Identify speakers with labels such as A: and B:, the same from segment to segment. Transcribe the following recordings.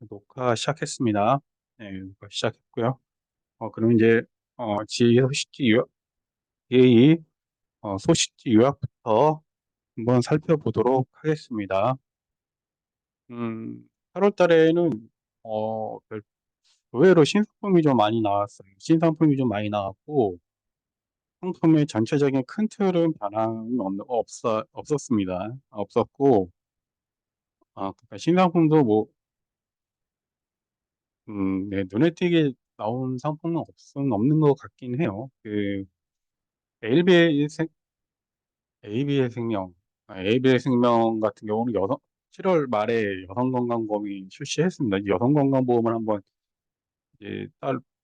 A: 녹화 시작했습니다. 네, 녹화 시작했고요. 그럼 이제 지혜 소식지 요약, 의 소식지 요약부터 한번 살펴보도록 하겠습니다. 8월 달에는 의외로 신상품이 좀 많이 나왔어요. 신상품이 좀 많이 나왔고 상품의 전체적인 큰 틀은 변화는 없었습니다. 없었고, 그러니까 신상품도 뭐 네, 눈에 띄게 나온 상품은 없는 것 같긴 해요. ABA 생, ABA 생명, ABA 생명 같은 경우는 7월 말에 여성건강보험이 출시했습니다. 이 여성건강보험을 한번 이제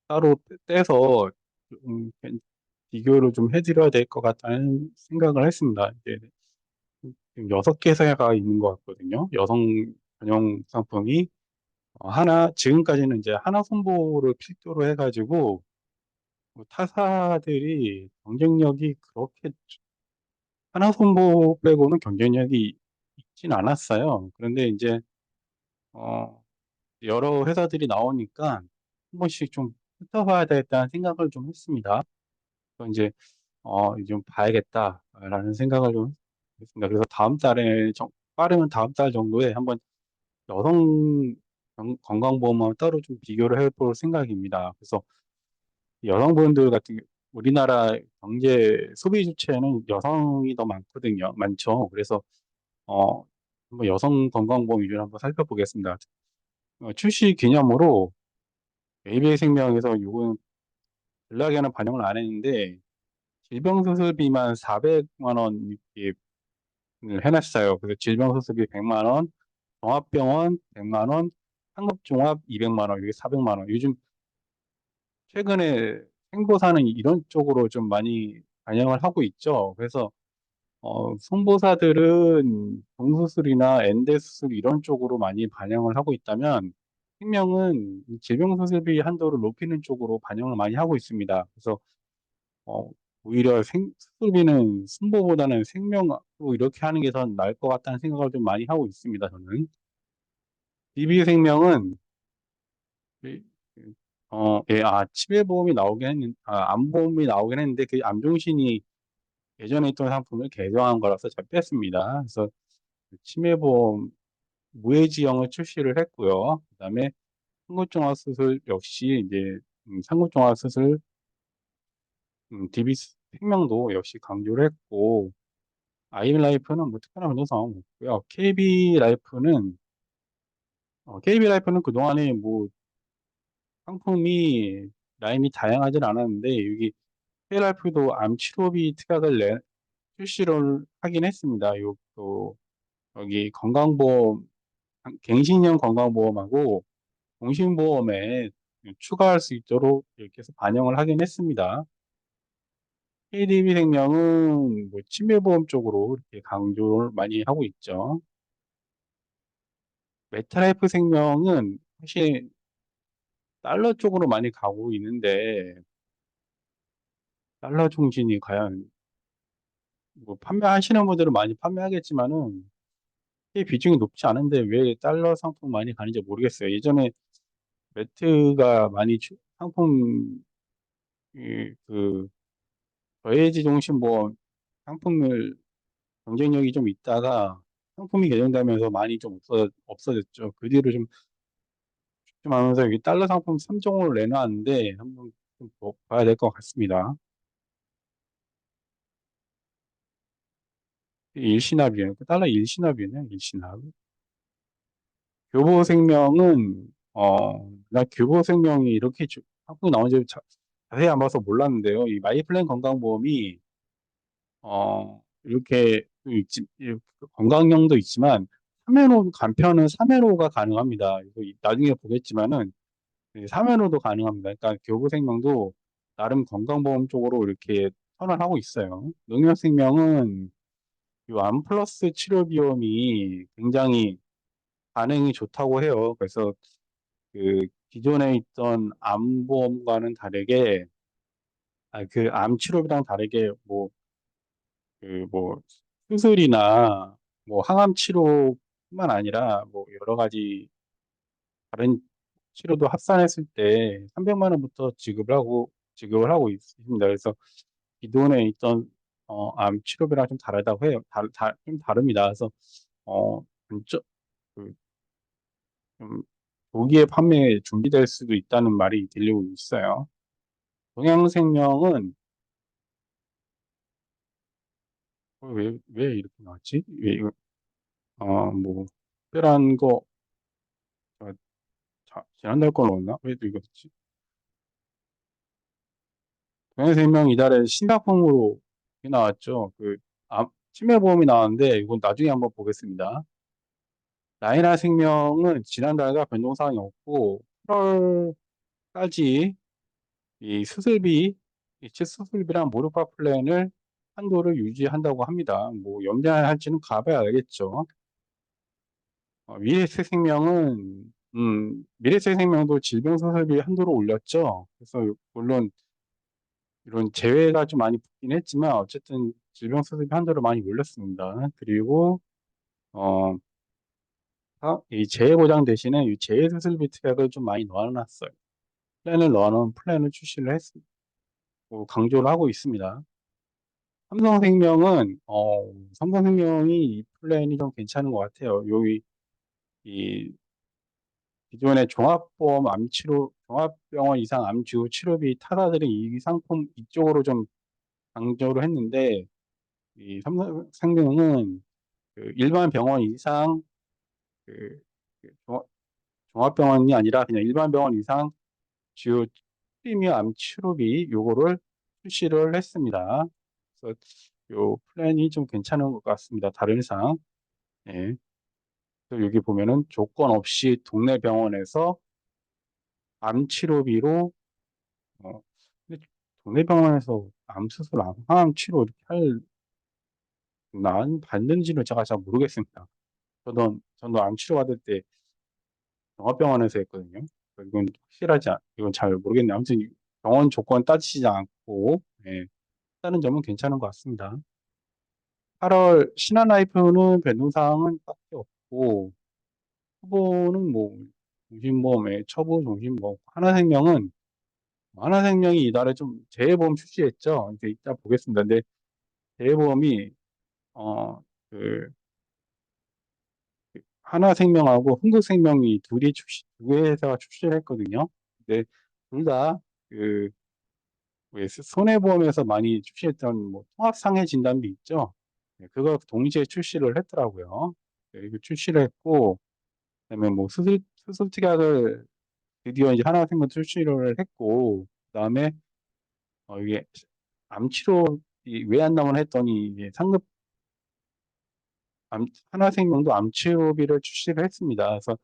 A: 따로 떼서 좀 비교를 좀 해드려야 될 것 같다는 생각을 했습니다. 이제 지금 6개사가 있는 것 같거든요. 여성 전용 상품이 지금까지는 이제 하나 손보를 필두로 해가지고 뭐 타사들이 경쟁력이 그렇게 하나 손보 빼고는 경쟁력이 있진 않았어요. 그런데 이제 어, 여러 회사들이 나오니까 한 번씩 좀 훑어봐야 되겠다는 생각을 좀 했습니다. 그래서 이제 좀 봐야겠다라는 생각을 좀 했습니다. 그래서 빠르면 다음 달 정도에 한번 여성 건강보험만 따로 좀 비교를 해볼 생각입니다. 그래서 여성분들 우리나라 경제 소비 주체는 여성이 더 많죠. 그래서 어, 한번 여성 건강보험 위주로 한번 살펴보겠습니다. 출시 기념으로 ABA생명에서 요건 전략에는 반영을 안 했는데 질병수술비만 400만 원 이렇게 해놨어요. 그래서 질병수술비 100만 원, 종합병원 100만 원, 상급종합 200만 원, 이게 400만 원. 요즘 최근에 생보사는 이런 쪽으로 좀 많이 반영을 하고 있죠. 그래서 손보사들은 종수술이나 엔대수술 이런 쪽으로 많이 반영을 하고 있다면 생명은 이 질병수술비 한도를 높이는 쪽으로 반영을 많이 하고 있습니다. 그래서 어, 오히려 수술비는 순보보다는 생명으로 이렇게 하는 게 더 나을 것 같다는 생각을 좀 많이 하고 있습니다. 저는 DB생명은 예, 치매보험이 암보험이 나오긴 했는데 그 암종신이 예전에 있던 상품을 개정한 거라서 잘 뺐습니다. 그래서 치매보험 무해지형을 출시를 했고요. 그다음에 상급종합수술 역시 이제 상급종합수술 DB 생명도 역시 강조를 했고 아이라이프는 뭐 특별한 변동사항은 없고요. KB라이프는 그동안에 뭐 상품이 라인이 다양하진 않았는데 여기 KB라이프도 암 치료비 특약을 출시를 하긴 했습니다. 여기 갱신형 건강보험하고 공신보험에 추가할 수 있도록 이렇게 해서 반영을 하긴 했습니다. KDB생명은 뭐 치매보험 쪽으로 이렇게 강조를 많이 하고 있죠. 메타라이프 생명은 사실 달러 쪽으로 많이 가고 있는데 달러 중진이 과연 뭐 판매하시는 분들은 많이 판매하겠지만은 이 비중이 높지 않은데 왜 달러 상품 많이 가는지 모르겠어요. 예전에 매트가 상품 저해지 종신보험 상품을 경쟁력이 좀 있다가 상품이 개정되면서 많이 좀 없어졌죠. 그 뒤로 좀 하면서 여기 달러 상품 3종을 내놨는데 한번 좀 봐야 될 것 같습니다. 일시납이에요. 달러 일시납이네, 일시납. 교보생명은, 나 교보생명이 이렇게 상품이 나온지 자세히 안 봐서 몰랐는데요. 이 마이플랜 건강보험이, 이렇게 건강형도 있지만, 간편은 3회로가 가능합니다. 이거 나중에 보겠지만은, 3회로도 가능합니다. 그러니까 교보생명도 나름 건강보험 쪽으로 이렇게 선언하고 있어요. 농협생명은 이 암플러스 치료 비용이 굉장히 반응이 좋다고 해요. 그래서 기존에 있던 암보험과는 다르게, 그 암 치료비랑 다르게 뭐 수술이나 뭐 항암 치료뿐만 아니라 뭐 여러 가지 다른 치료도 합산했을 때 300만 원부터 지급을 하고 있습니다. 그래서 기존에 있던 암 치료비랑 좀 다르다고 해요. 좀 다릅니다. 그래서 근처 그 좀 조기에 판매에 준비될 수도 있다는 말이 들리고 있어요. 동양생명은 왜 이렇게 나왔지? 왜 이거 뭐 특별한 거 제가 지난달 걸 넣었나? 왜 또 이거 지 동양생명 이달에 신상품으로 이게 나왔죠. 치매보험이 나왔는데 이건 나중에 한번 보겠습니다. 나이나 생명은 지난달과 변동사항이 없고 8월까지 이 수술비, 이체 수술비랑 모르파 플랜을 한도를 유지한다고 합니다. 뭐 연장할지는 가봐야 알겠죠. 미래에셋생명도 질병 수술비 한도를 올렸죠. 그래서 물론 이런 제외가 좀 많이 붙긴 했지만 어쨌든 질병 수술비 한도를 많이 올렸습니다. 그리고 어, 이 재해보장 대신에 이 재해수술비 특약을 좀 많이 넣어놨어요. 플랜을 출시를 강조를 하고 있습니다. 삼성생명은 삼성생명이 이 플랜이 좀 괜찮은 것 같아요. 여기 이 기존의 종합병원 이상 암치료 치료비 타다들은 이 상품 이쪽으로 좀 강조를 했는데 이 삼성생명은 그 일반 병원 이상 그, 그 종합병원이 아니라 그냥 일반 병원 이상 주요 프리미엄 암 치료비 요거를 출시를 했습니다. 그래서 요 플랜이 좀 괜찮은 것 같습니다. 다른 회사랑. 예. 그래서 여기 보면은 조건 없이 동네 병원에서 암 치료비로 근데 동네 병원에서 항암 치료 이렇게 난 받는지는 제가 잘 모르겠습니다. 저도 암 치료 받을 때 종합병원에서 했거든요. 이건 잘 모르겠네요. 아무튼 병원 조건 따지지 않고 예, 다는 점은 괜찮은 것 같습니다. 8월 신한라이프는 변동사항은 딱히 없고 후보는 뭐 종신보험의 처보 종신보험 하나생명이 이달에 좀 재해보험 출시했죠. 이제 이따 보겠습니다. 근데 재해보험이 어, 그 하나생명하고 흥국생명이 두 개 회사가 출시를 했거든요. 근데 둘 다 그 손해보험에서 많이 출시했던 뭐 통합상해 진단비 있죠. 네, 그거 동시에 출시를 했더라고요. 네, 이거 출시를 했고 그다음에 뭐 수술 특약을 드디어 이제 하나생명 출시를 했고 그다음에 이게 암치료 왜 안 나오나 했더니 이제 하나생명도 암치료비를 출시를 했습니다. 그래서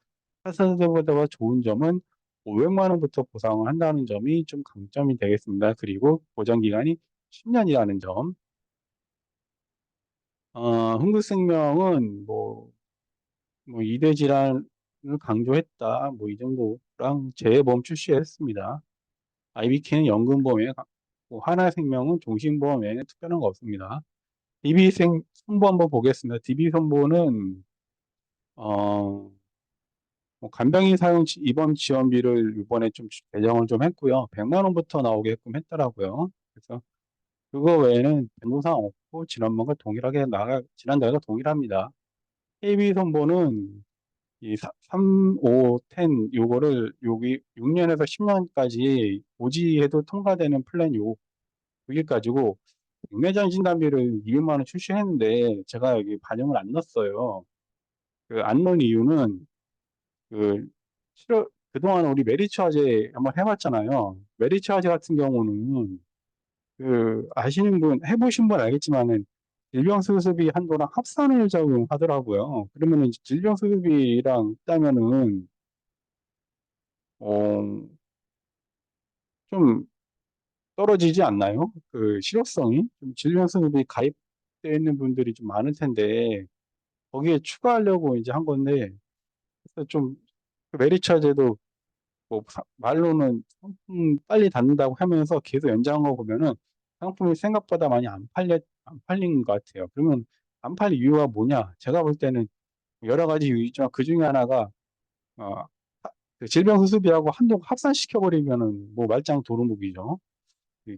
A: 타사보다 좋은 점은 500만 원부터 보상을 한다는 점이 좀 강점이 되겠습니다. 그리고 보장 기간이 10년이라는 점. 흥국생명은 뭐 2대 질환을 강조했다. 뭐 이 정도랑 재해보험 출시했습니다. IBK는 연금보험에 뭐 하나생명은 종신보험에 특별한 거 없습니다. DB선보 한번 보겠습니다. DB선보는 뭐 간병인 입원 지원비를 이번에 좀 배정을 좀 했고요. 100만 원부터 나오게끔 했더라고요. 그래서 그거 외에는 변동사항 없고 지난달과 동일합니다. KB선보는 이 3, 5, 10 요거를 여기 6년에서 10년까지 고지해도 통과되는 플랜 여기 가지고 백내장 진단비를 200만 원 출시했는데 제가 여기 반영을 안 넣었어요. 그 안 넣은 이유는 그 그동안 우리 메리츠화재 한번 해봤잖아요. 메리츠화재 같은 경우는 아시는 분 해보신 분 알겠지만은 질병수습비 한도랑 합산을 적용하더라고요. 그러면은 이제 질병수습비랑 따면은 어, 좀 떨어지지 않나요? 그 실효성이 좀 질병수습비 가입되어 있는 분들이 좀 많을 텐데 거기에 추가하려고 이제 한 건데 그래서 좀그 메리츠화재도 뭐 말로는 상품 빨리 닫는다고 하면서 계속 연장한 거 보면은 상품이 생각보다 많이 안 팔린 것 같아요. 그러면 안 팔릴 이유가 뭐냐? 제가 볼 때는 여러 가지 이유 있지만 그 중에 하나가 어, 그 질병수습이하고 한동 합산시켜버리면은 뭐 말짱 도루묵이죠.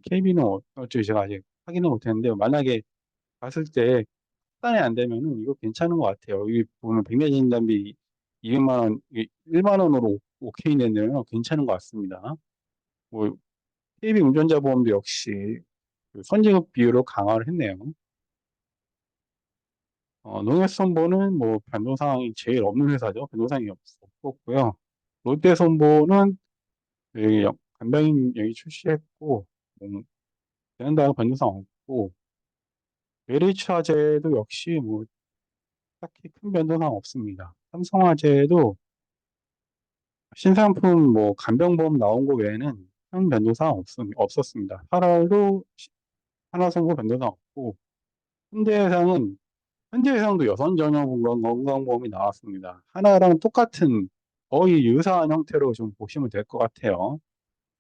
A: KB는 어쩌지 제가 아직 확인은 못했는데 만약에 봤을 때 합산이 안 되면은 이거 괜찮은 것 같아요. 여기 보면 백내진단비 200만 원, 1만 원으로 오케이 냈네요. 괜찮은 것 같습니다. 뭐 KB 운전자 보험도 역시 그 선진국 비율을 강화를 했네요. 농협선보는 뭐 변동사항이 제일 없는 회사죠. 변동사항이 없었고요. 롯데선보는 여기 간병인 여기 출시했고, 지난달 변동사항 없고, LH화재도 역시 뭐 딱히 큰 변동사항 없습니다. 삼성화재도 신상품 뭐 간병보험 나온 거 외에는 큰 변동사항 없었습니다. 하나도 하나선보 변동사항 없고, 현대해상은 현대해상도 여선 전용 건강보험이 나왔습니다. 하나랑 똑같은 거의 유사한 형태로 좀 보시면 될 것 같아요.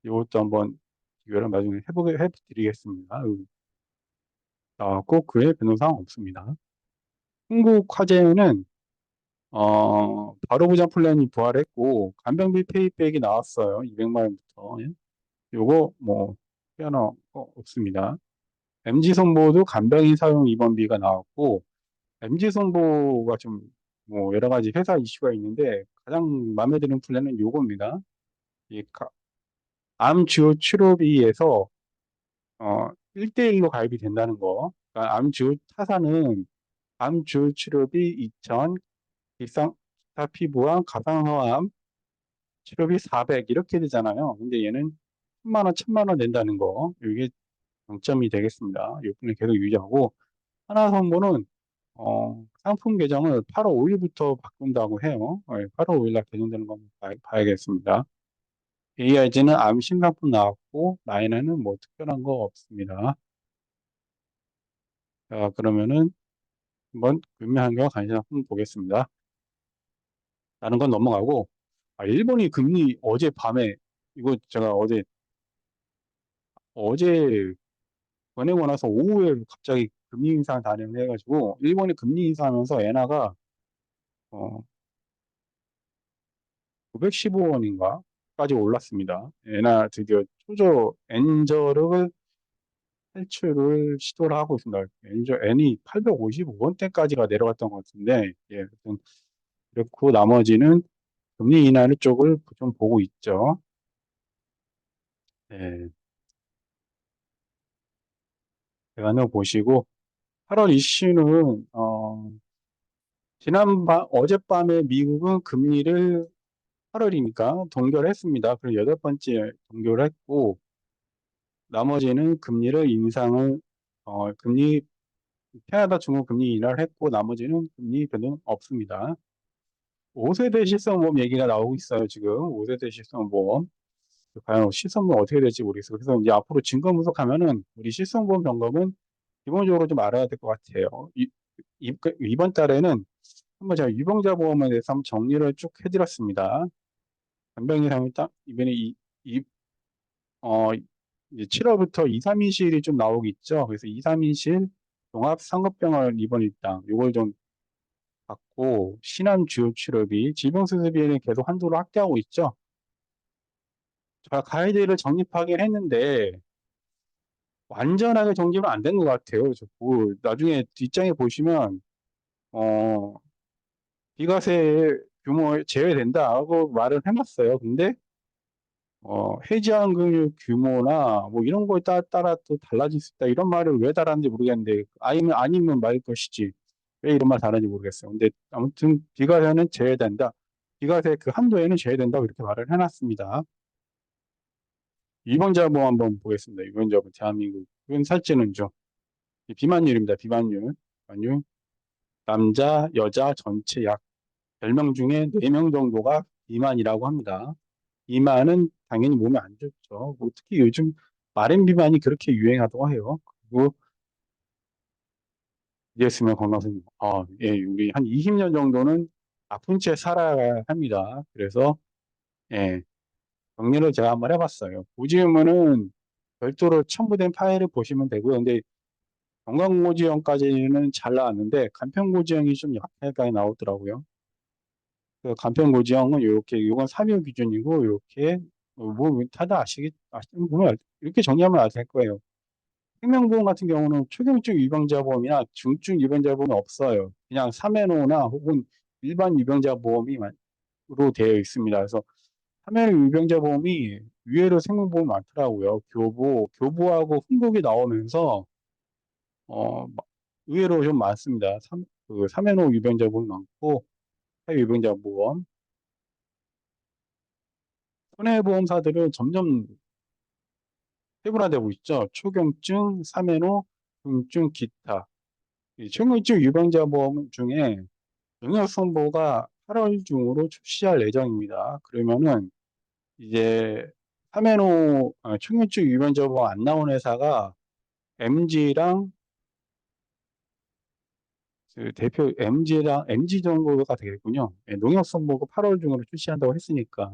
A: 이것도 한번 비교를 나중에 해드리겠습니다. 나왔고 그에 변동사항 없습니다. 한국화재는 바로 부자 플랜이 부활했고 간병비 페이백이 나왔어요. 200만 원부터. 요거 뭐 피아노 없습니다. MG손보도 간병인 사용 입원비가 나왔고 MG손보가 좀 뭐 여러 가지 회사 이슈가 있는데 가장 마음에 드는 플랜은 요겁니다. 이 암 주요 치료비에서 1대1로 가입이 된다는 거. 그러니까 암 주요 타사는 암 주요 치료비 2천, 기타 피부암, 가상화암 치료비 400 이렇게 되잖아요. 근데 얘는 1000만 원, 1000만 원 낸다는 거. 이게 장점이 되겠습니다. 이번에 계속 유지하고 하나선보는 상품 계정을 8월 5일부터 바꾼다고 해요. 8월 5일 날 개정되는 거 한번 봐야겠습니다. AIG는 암 신상품 나왔고 라인에는 뭐 특별한 거 없습니다. 자, 그러면은 한번 금융환경 관심 한번 보겠습니다. 다른 건 넘어가고 일본이 금리 어젯밤에 이거 제가 어제 보내고 나서 오후에 갑자기 금리 인상 단행을 해가지고 일본이 금리 인상하면서 엔화가 915원인가까지 올랐습니다. 엔화 드디어 초저 엔저를 탈출을 시도를 하고 있습니다. 엔이 855원대까지가 내려갔던 것 같은데, 예, 아무튼 그렇고 나머지는 금리 인하 쪽을 좀 보고 있죠. 예, 대관을 보시고 8월 이슈는 어젯밤에 미국은 금리를 8월이니까 동결했습니다. 그리고 여덟 번째 동결했고 나머지는 금리를 인상을 금리 캐나다, 중국 금리 인하를 했고 나머지는 금리 변동 없습니다. 5세대 실손보험 얘기가 나오고 있어요. 지금 5세대 실손보험 과연 실손보험 어떻게 될지 모르겠어요. 그래서 이제 앞으로 증권 분석하면은 우리 실손보험 점검은 기본적으로 좀 알아야 될 것 같아요. 이번 달에는 한번 제가 유병자 보험에 대해서 한번 정리를 쭉 해드렸습니다. 간병인 상이 딱 이번에 어, 이제 7월부터 2, 3인실이 좀 나오겠죠. 그래서 2, 3인실 종합 상급병원 입원 일당 요걸 좀 받고 신암 주요 치료비, 질병수술비는 계속 한도를 확대하고 있죠. 제가 가이드를 정립하긴 했는데 완전하게 정립은 안 된 것 같아요. 나중에 뒷장에 보시면 어, 비과세 규모 제외된다고 말을 해놨어요. 근데 해지한 금융 규모나 뭐 이런 거에 따라 또 달라질 수 있다. 이런 말을 왜 달았는지 모르겠는데 아니면 말 것이지. 왜 이런 말 달았는지 모르겠어요. 근데 아무튼 비과세는 제외된다. 비과세 그 한도에는 제외된다고 이렇게 말을 해놨습니다. 유병자보험 한번 보겠습니다. 유병자보험 대한민국. 이건 살찌는죠. 비만율입니다. 비만율. 비만율. 남자, 여자 전체 약 10명 중에 4명 정도가 비만이라고 합니다. 비만은 당연히 몸에 안 좋죠. 뭐 특히 요즘 마른 비만이 그렇게 유행하다고 해요. 그리고 이랬으면 건강선생 예, 우리 한 20년 정도는 아픈 채 살아야 합니다. 그래서 예, 정리를 제가 한번 해봤어요. 보지면은 별도로 첨부된 파일을 보시면 되고요. 근데 건강고지형까지는 잘 나왔는데 간편고지형이 좀 약하게 나오더라고요. 그 간편고지형은 이렇게 이건 3일 기준이고 이렇게 뭐 다들 보면 이렇게 정리하면 알 될 거예요. 생명보험 같은 경우는 초경증 유병자 보험이나 중증 유병자 보험이 없어요. 그냥 3회로나 혹은 일반 유병자 보험이로 되어 있습니다. 그래서 3회로 유병자 보험이 의외로 생명보험이 많더라고요. 교보하고 흥국이 나오면서 의외로 좀 많습니다. 그 3회로 유병자 보험이 많고 사회 유병자 보험, 손해보험사들은 점점 세분화되고 있죠. 초경증, 3회로, 중증, 기타. 이 초경증 유병자 보험 중에 용역선보가 8월 중으로 출시할 예정입니다. 그러면은 이제 3회로 초경증 유병자 보험 안 나온 회사가 MG랑 그 대표 MG 정도가 되겠군요. 예, 농협선보가 8월 중으로 출시한다고 했으니까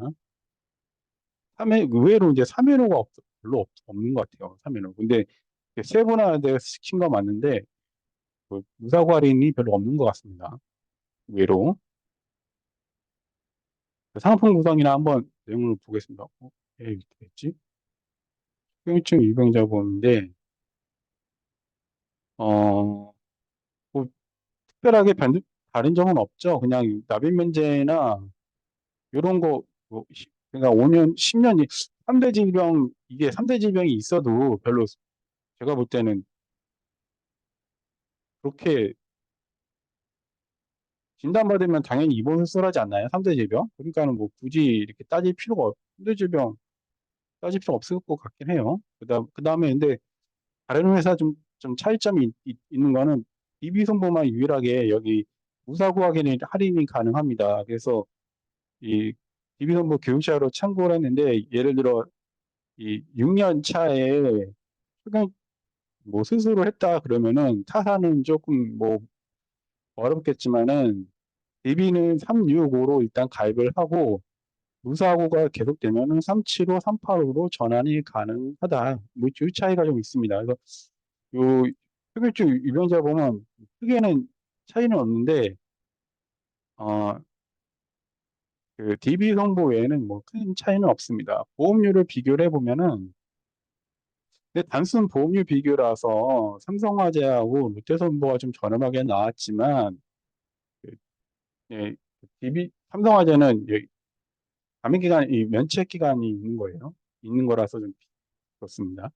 A: 3회 의외로 이제 3회로가 별로 없는 것 같아요. 3회로. 근데 세분화되어 시킨 거 맞는데 그 무사고 할인이 별로 없는 것 같습니다. 의외로. 그 상품 구성이나 한번 내용을 보겠습니다. 이렇게 됐지? 후유증 유병자 보험인데, 뭐, 특별하게 다른 점은 없죠. 그냥 납입 면제나, 이런 거, 뭐, 그러니까 5년, 10년, 3대 질병, 이게 3대 질병이 있어도 별로 제가 볼 때는 그렇게 진단받으면 당연히 입원 수술하지 않나요? 3대 질병? 그러니까는 뭐 굳이 이렇게 3대 질병 따질 필요 없을 것 같긴 해요. 그다음에 근데 다른 회사 좀 차이점이 있는 거는 DB손보만 유일하게 여기 무사고 할인이 가능합니다. 그래서 이 DB손보 교육자로 참고를 했는데 예를 들어 이 6년 차에 최근 뭐 스스로 했다 그러면은 타사는 조금 뭐 어렵겠지만은 DB는 365로 일단 가입을 하고 무사고가 계속되면은 375, 385로 전환이 가능하다. 뭐 이 차이가 좀 있습니다. 그래서 요 흡혈증 유병자 보면 크게는 차이는 없는데 어, 그 DB 성보 외에는 뭐 큰 차이는 없습니다. 보험료를 비교를 해보면은 근데 단순 보험료 비교라서 삼성화재하고 롯데손보가 좀 저렴하게 나왔지만 그, 예, 삼성화재는 가입 기간 이 면책 기간이 있는 거예요. 있는 거라서 좀 그렇습니다.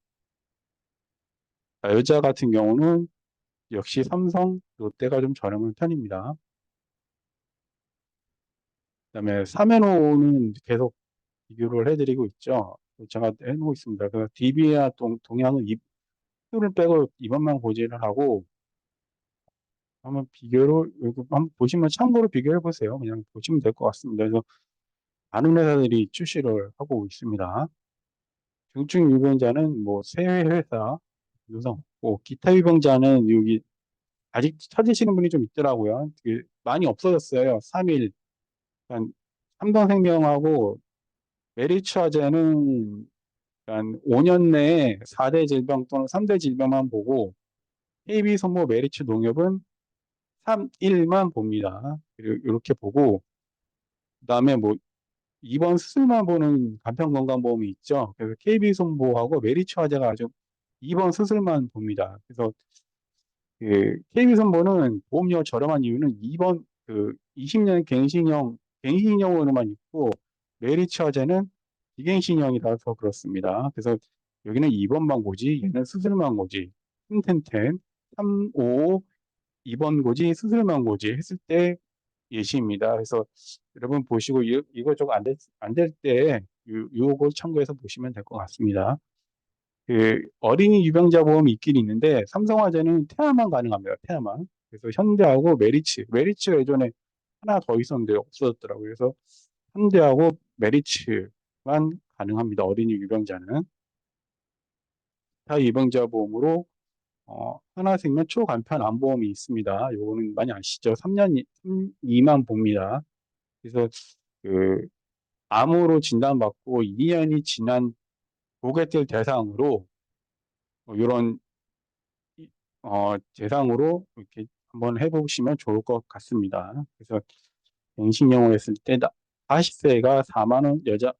A: 여자 같은 경우는 역시 삼성, 롯데가 좀 저렴한 편입니다. 그다음에 삼앤오는 계속 비교를 해드리고 있죠. 제가 해놓고 있습니다. 그 DB와 동양은 입술을 빼고 이번만 고지를 하고 한번 비교를 이거 한번 보시면 참고로 비교해 보세요. 그냥 보시면 될 것 같습니다. 그래서 많은 회사들이 출시를 하고 있습니다. 중증 유병자는 뭐 세 회사 유성 없고 기타 유병자는 여기 아직 찾으시는 분이 좀 있더라고요. 많이 없어졌어요. 3일 삼성생명하고 메리츠화재는 한 5년 내에 4대 질병 또는 3대 질병만 보고 KB손보 메리츠 농협은 3일만 봅니다. 이렇게 보고 그다음에 뭐 이번 수술만 보는 간편건강보험이 있죠. 그래서 KB손보하고 메리츠화재가 아주 이번 수술만 봅니다. 그래서 그 KB손보는 보험료가 저렴한 이유는 이번 그 20년 갱신형으로만 있고 메리츠화재는 비갱신형이라서 그렇습니다. 그래서 여기는 2번만 고지, 얘는 수술만 고지, 1010, 35, 2번 고지, 수술만 고지 했을 때 예시입니다. 그래서 여러분 보시고 이거 좀 안될 때 요거 참고해서 보시면 될 것 같습니다. 그 어린이 유병자 보험이 있긴 있는데 삼성화재는 태아만 가능합니다. 태아만. 그래서 현대하고 메리츠가 예전에 하나 더 있었는데 없어졌더라고요. 그래서 현대하고 메리츠만 가능합니다. 어린이 유병자는. 타 유병자 보험으로 하나생명 초간편 암보험이 있습니다. 요거는 많이 아시죠? 3년 2만 봅니다. 그래서 그 암으로 진단받고 2년이 지난 고객들 대상으로 이런 대상으로 이렇게 한번 해보시면 좋을 것 같습니다. 그래서 갱신형으로 했을 때 40세가 4만 원, 여자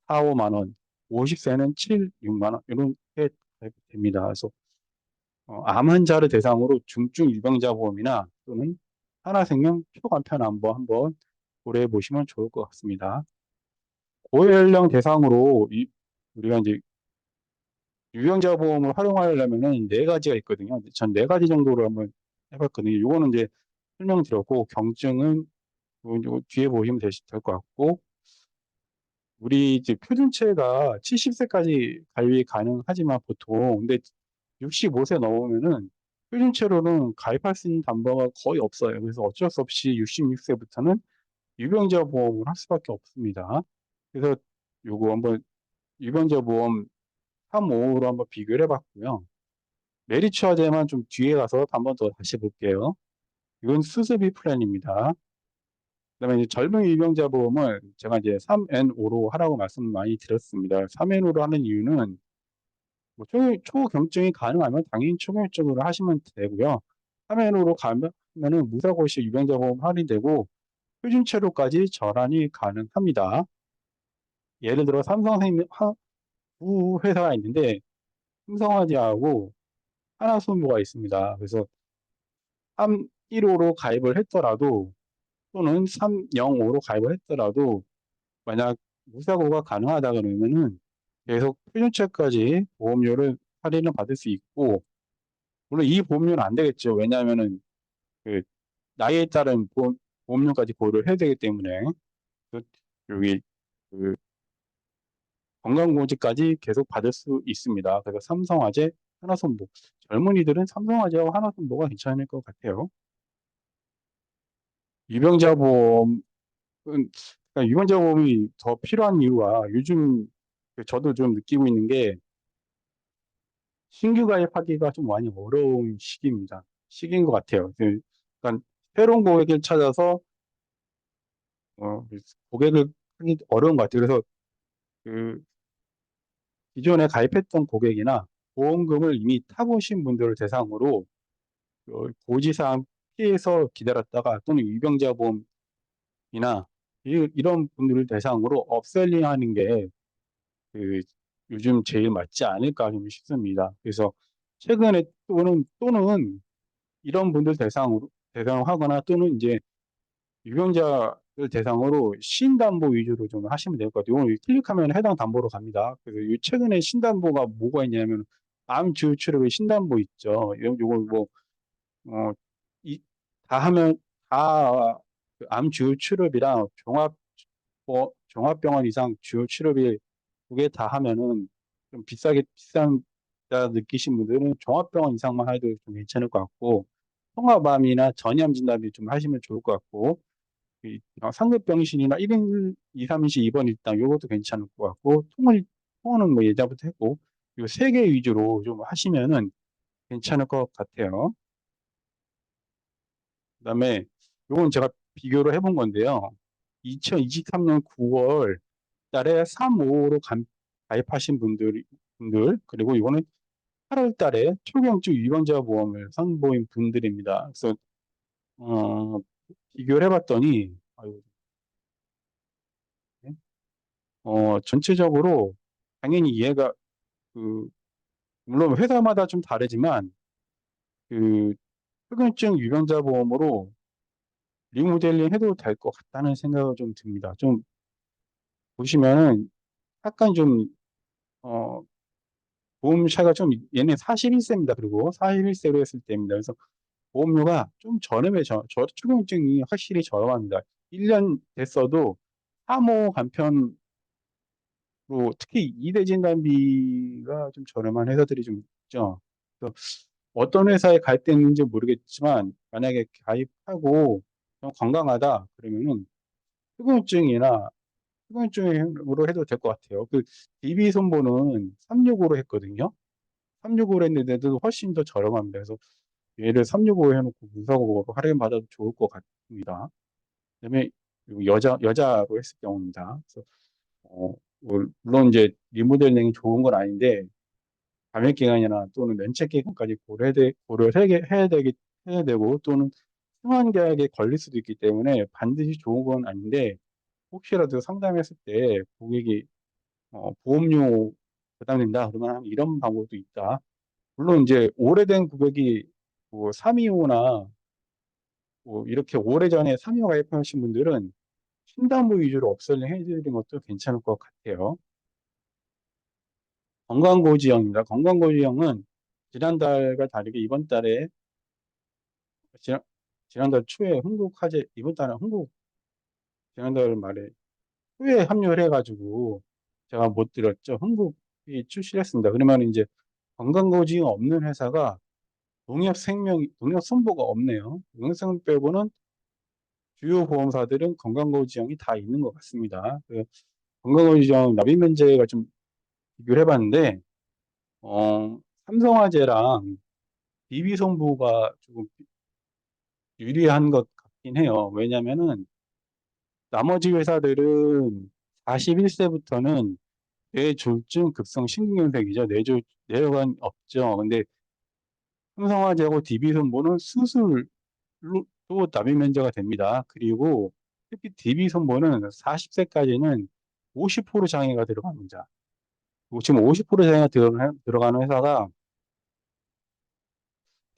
A: 4, 5만 원, 50세는 7, 6만 원 이렇게 됩니다. 그래서 암 환자를 대상으로 중증 유병자 보험이나 또는 하나생명 초간편암보 한번 고려해 보시면 좋을 것 같습니다. 고연령 대상으로 우리가 이제 유병자 보험을 활용하려면은 네 가지가 있거든요. 전 네 가지 정도로 한번 해봤거든요. 이거는 이제 설명드렸고 경증은 요 뒤에 보시면 될 것 같고 우리 이제 표준체가 70세까지 가입이 가능하지만 보통 근데 65세 넘으면은 표준체로는 가입할 수 있는 담보가 거의 없어요. 그래서 어쩔 수 없이 66세부터는 유병자 보험을 할 수밖에 없습니다. 그래서 요거 한번 유병자 보험 3, 5로 한번 비교를 해봤고요. 메리츠화재만 좀 뒤에 가서 한번 더 다시 볼게요. 이건 수수비 플랜입니다. 그다음에 이제 젊은 유병자 보험을 제가 이제 3N5로 하라고 말씀 많이 드렸습니다. 3N으로 하는 이유는 뭐 초경증이 가능하면 당연히 초경증으로 하시면 되고요. 3N으로 가면은 무사고시 유병자 보험 할인되고 표준체로까지 전환이 가능합니다. 예를 들어 삼성생명 두 회사가 있는데 삼성화재하고 하나손보가 있습니다. 그래서 315로 가입을 했더라도 또는 305로 가입을 했더라도 만약 무사고가 가능하다 그러면은 계속 표준체까지 보험료를 할인을 받을 수 있고 물론 이 보험료는 안 되겠죠. 왜냐하면은 그 나이에 따른 보험료까지 고려를 해야 되기 때문에 그 여기 그 건강보험까지 계속 받을 수 있습니다. 그래서 삼성화재, 하나손보 젊은이들은 삼성화재와 하나손보가 괜찮을 것 같아요. 유병자 보험은 그러니까 유병자 보험이 더 필요한 이유가 요즘 저도 좀 느끼고 있는 게 신규 가입하기가 좀 많이 어려운 시기입니다. 시기인 것 같아요. 그러니까 새로운 고객을 찾아서 고객을 하기 어려운 것 같아요. 그래서 그 기존에 가입했던 고객이나 보험금을 이미 타보신 분들을 대상으로 고지사항 피해서 기다렸다가 또는 유병자 보험이나 이런 분들을 대상으로 업셀링 하는 게 요즘 제일 맞지 않을까 좀 싶습니다. 그래서 최근에 또는 이런 분들 대상으로 하거나 또는 이제 유병자를 대상으로 신담보 위주로 좀 하시면 될 것 같아요. 이거 클릭하면 해당 담보로 갑니다. 그래서 최근에 신담보가 뭐가 있냐면 암 주요 치료비 신담보 있죠. 요거 뭐 어, 다 하면 다암 주요 치료비랑 종합병원 이상 주요 치료비 두 개 다 하면은 좀 비싸다 느끼신 분들은 종합병원 이상만 해도 좀 괜찮을 것 같고 통합암이나 전이암 진단비 좀 하시면 좋을 것 같고 상급병신이나 1인 2, 3인실 입원 일당 요것도 괜찮을 것 같고 통은 뭐 예전부터 했고 요 세 개 위주로 좀 하시면은 괜찮을 것 같아요. 그다음에 요건 제가 비교를 해본 건데요. 2023년 9월 달에 355로 가입하신 분들 그리고 이거는 8월 달에 초경증 유병자 보험을 선보인 분들입니다. 그래서 어, 비교를 해봤더니 아이고, 네. 전체적으로 당연히 얘가 그 물론 회사마다 좀 다르지만 그 초경증 유병자 보험으로 리모델링 해도 될 것 같다는 생각이 좀 듭니다. 좀 보시면은 약간 좀 어, 보험사가 좀 얘네 41세입니다. 그리고 41세로 했을 때입니다. 그래서 보험료가 좀 저렴해 초경증이 확실히 저렴합니다. 1년 됐어도 3호 간편으로 특히 이대 진단비가 좀 저렴한 회사들이 좀 있죠. 그래서 어떤 회사에 가입됐는지 모르겠지만 만약에 가입하고 좀 건강하다 그러면은 초경증이나 초경증으로 해도 될 것 같아요. 그 DB 손보는 365로 했거든요. 365로 했는데도 훨씬 더 저렴합니다. 그래서 얘를 365 해놓고 문서고로 할인 받아도 좋을 것 같습니다. 그다음에 여자로 했을 경우입니다. 그래서 물론 이제 리모델링이 좋은 건 아닌데 감액 기간이나 또는 면책 기간까지 고려를 해야 되고 또는 승환 계약에 걸릴 수도 있기 때문에 반드시 좋은 건 아닌데, 혹시라도 상담했을 때 고객이 보험료 부담된다 그러면 이런 방법도 있다. 물론 이제 오래된 고객이 뭐 325나 뭐 이렇게 오래전에 325 가입하신 분들은 신담보 위주로 업sel링 해드리는 것도 괜찮을 것 같아요. 건강고지형입니다. 건강고지형은 지난달과 다르게 이번 달에 지난, 지난달 초에 흥국화재 이번 달에 흥국 지난달 말에 초에 합류를 해가지고 제가 못 드렸죠. 흥국이 출시를 했습니다. 그러면 이제 건강고지형 없는 회사가 농협선보가 없네요. 농협선 빼고는 주요 보험사들은 건강보험지형이 다 있는 것 같습니다. 그 건강보험지형 납입 면제가 좀 비교를 해봤는데, 삼성화재랑 DB손보가 조금 유리한 것 같긴 해요. 왜냐면은 나머지 회사들은 41세부터는 뇌졸중 급성 심근경색이죠. 뇌혈관 없죠. 근데 삼성화재하고 DB손보는 수술로 또 납입 면제가 됩니다. 그리고 특히 DB손보는 40세까지는 50% 장애가 들어갑니다. 지금 50% 장애가 들어가는 회사가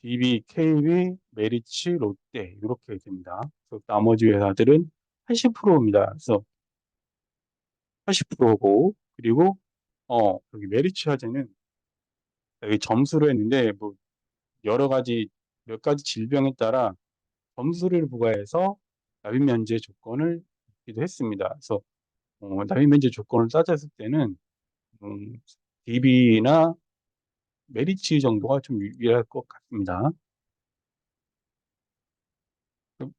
A: DB, KB, 메리츠, 롯데 이렇게 됩니다. 그래서 나머지 회사들은 80%입니다. 그래서 80%고 그리고 여기 메리츠 화재는 여기 점수로 했는데 뭐 여러 가지 몇 가지 질병에 따라 점수를 부과해서 납입 면제 조건을 주기도 했습니다. 그래서 납입 면제 조건을 따졌을 때는 DB나 메리츠 정도가 좀 유리할 것 같습니다.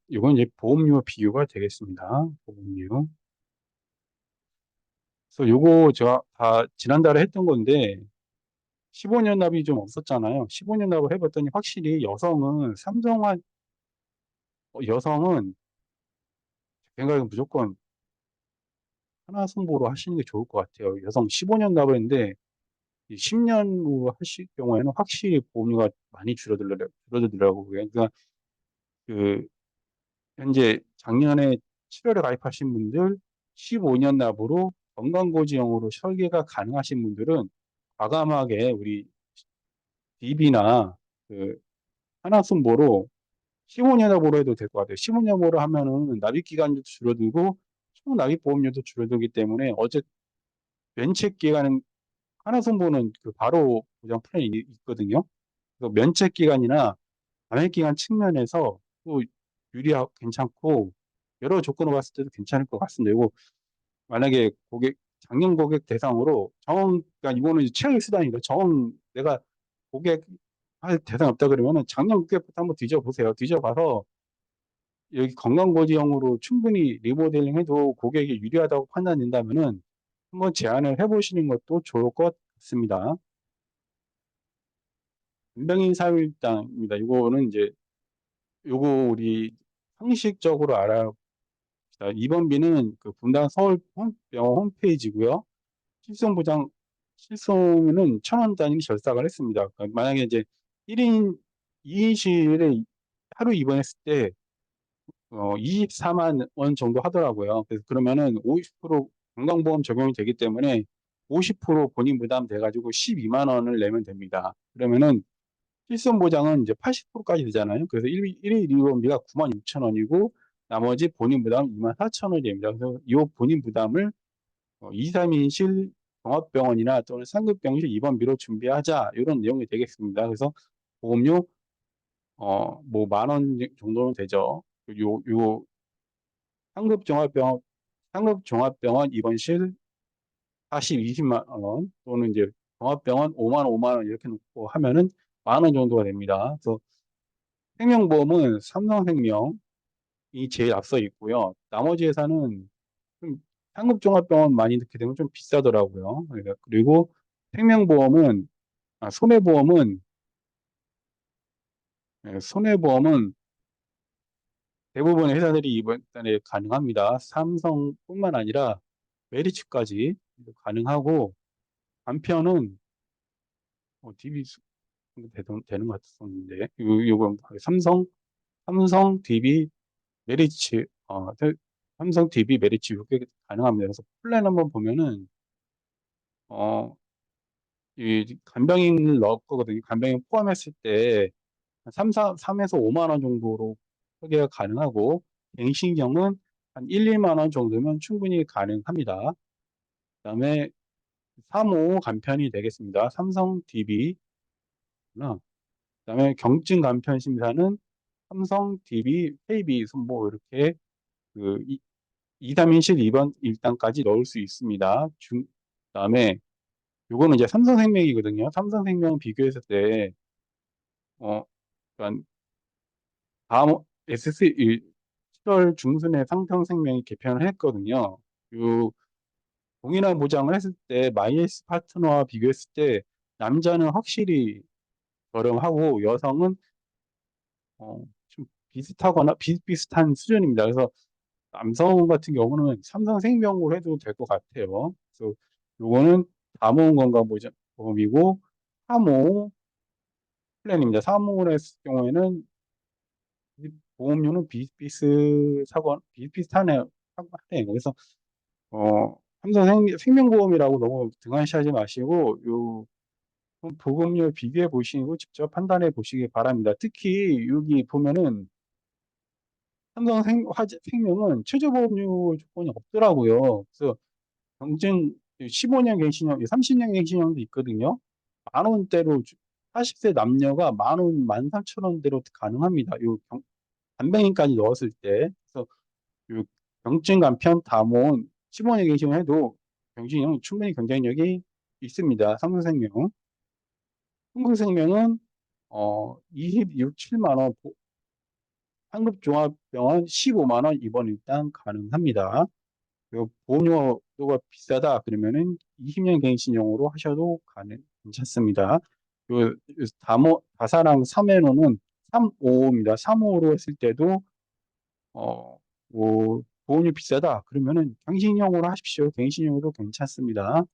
A: 이건 이제 보험료 비교가 되겠습니다. 보험료. 그래서 요거 제가 다 지난달에 했던 건데 15년 납이 좀 없었잖아요. 15년 납을 해봤더니 확실히 여성은 제 생각에 무조건 하나 승보로 하시는 게 좋을 것 같아요. 여성 15년 납을 했는데 10년으로 하실 경우에는 확실히 보험료가 많이 줄어들더라고요. 그러니까 그 현재 작년에 7월에 가입하신 분들 15년 납으로 건강고지형으로 설계가 가능하신 분들은 과감하게 우리 DB나 그 하나손보로 15년 납으로 해도 될 것 같아요. 15년 납으로 하면은 납입 기간도 줄어들고 총 납입 보험료도 줄어들기 때문에 어제 면책 기간은 하나손보는 그 바로 보장 플랜이 있거든요. 그래서 면책 기간이나 감액 기간 측면에서 또 유리하고 괜찮고 여러 조건을 봤을 때도 괜찮을 것 같습니다. 이거 만약에 작년 고객 대상으로 그러니까 이거는 이제 최악의 수단이니까 내가 고객 할 대상 없다 그러면은 작년 고객부터 한번 뒤져보세요. 뒤져봐서 여기 건강고지형으로 충분히 리모델링 해도 고객이 유리하다고 판단된다면은 한번 제안을 해보시는 것도 좋을 것 같습니다. 연병인 사유일당입니다. 이거는 이제 요거 우리 상식적으로 알아봅시다. 입원비는 그 분당 서울병원 홈페이지고요. 실손보장 실손은 1,000원 단위 절삭을 했습니다. 그러니까 만약에 이제 1인 2인실에 하루 입원했을 때 24만 원 정도 하더라고요. 그래서 그러면은 50% 건강보험 적용이 되기 때문에 50% 본인 부담 돼가지고 12만 원을 내면 됩니다. 그러면은 실손 보장은 이제 80%까지 되잖아요. 그래서 1일 입원비가 9만 6천 원이고 나머지 본인 부담 2만 4천 원이 됩니다. 그래서 이 본인 부담을 2, 3인실 종합병원이나 또는 상급병실 입원비로 준비하자 이런 내용이 되겠습니다. 그래서 보험료 뭐 만 원 정도는 되죠. 요 상급종합병원 입원실 20만 원 또는 이제 종합병원 5만 원 이렇게 놓고 하면은 만 원 정도가 됩니다. 그래서 생명보험은 삼성생명이 제일 앞서 있고요. 나머지 회사는 좀 상급종합병원 많이 넣게 되면 좀 비싸더라고요. 그리고 생명보험은 손해보험은 손해보험은 대부분의 회사들이 이번 달에 가능합니다. 삼성뿐만 아니라 메리츠까지 가능하고 간편은 DB 되는 것 같았었는데 요거 삼성 삼성, DB, 메리츠, 삼성, DB, 메리츠 이렇게 가능합니다. 그래서 플랜 한번 보면은 어, 이 간병인을 넣을 거거든요. 간병인 포함했을 때 3에서 5만 원 정도로 설계가 가능하고 갱신형은 한 1, 2만 원 정도면 충분히 가능합니다. 그다음에 3호 간편이 되겠습니다. 삼성 DB. 그다음에 경증 간편 심사는 삼성 DB, KB 손보 이렇게 그 2, 3인실 2번 1단까지 넣을 수 있습니다. 그다음에 요거는 이제 삼성생명이거든요. 삼성생명 비교했을 때 어, 그러니까 다음 SC 7월 중순에 삼성생명이 개편을 했거든요. 요 동일한 보장을 했을 때 마이에스 파트너와 비교했을 때 남자는 확실히 저렴하고 여성은 좀 비슷하거나 비슷비슷한 수준입니다. 그래서 남성 같은 경우는 삼성생명으로 해도 될 것 같아요. 그래서 요거는 담원 건강보험이고 3호 플랜입니다. 3호를 했을 경우에는 보험료는 비슷비슷하네요. 하네요. 그래서 삼성생명보험이라고 너무 등한시하지 마시고 요 보험료 비교해 보시고 직접 판단해 보시기 바랍니다. 특히 여기 보면은 삼성생명은 최저보험료 조건이 없더라고요. 그래서 경증 15년 갱신형, 30년 갱신형도 있거든요. 만 원대로 40세 남녀가 만 원, 13,000원대로 가능합니다. 간병인까지 넣었을 때. 그래서 요 경증 간편 담원 15년 갱신을 해도 경증형 충분히 경쟁력이 있습니다. 삼성생명. 한국생명은 27만 원, 상급종합병원 15만 원 입원 일단 가능합니다. 그리고 보험료가 비싸다 그러면은 20년 갱신형으로 하셔도 괜찮습니다. 그 다사랑 3회로는 355입니다. 355로 했을 때도 보험료 비싸다 그러면은 갱신형으로 하십시오. 갱신형으로 괜찮습니다.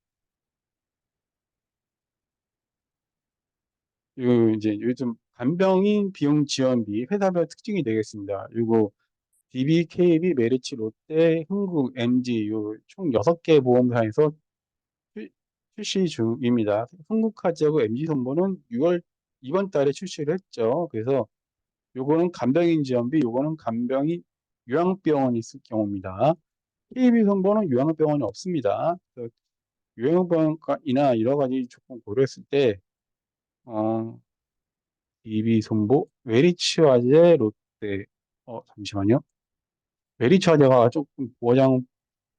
A: 이제 요즘 간병인 비용 지원비 회사별 특징이 되겠습니다. 그리고 DB, KB, 메리츠, 롯데, 흥국, MG 총 6개 보험사에서 출- 출시 중입니다. 흥국카지하고 MG손보는 6월 이번 달에 출시를 했죠. 그래서 요거는 간병인 지원비, 요거는 간병인 요양병원이 있을 경우입니다. KB손보는 요양병원이 없습니다. 그래서 요양병원이나 여러 가지 조건 고려했을 때 DB손보, 메리츠화재, 롯데 잠시만요. 메리츠화재가 조금 보장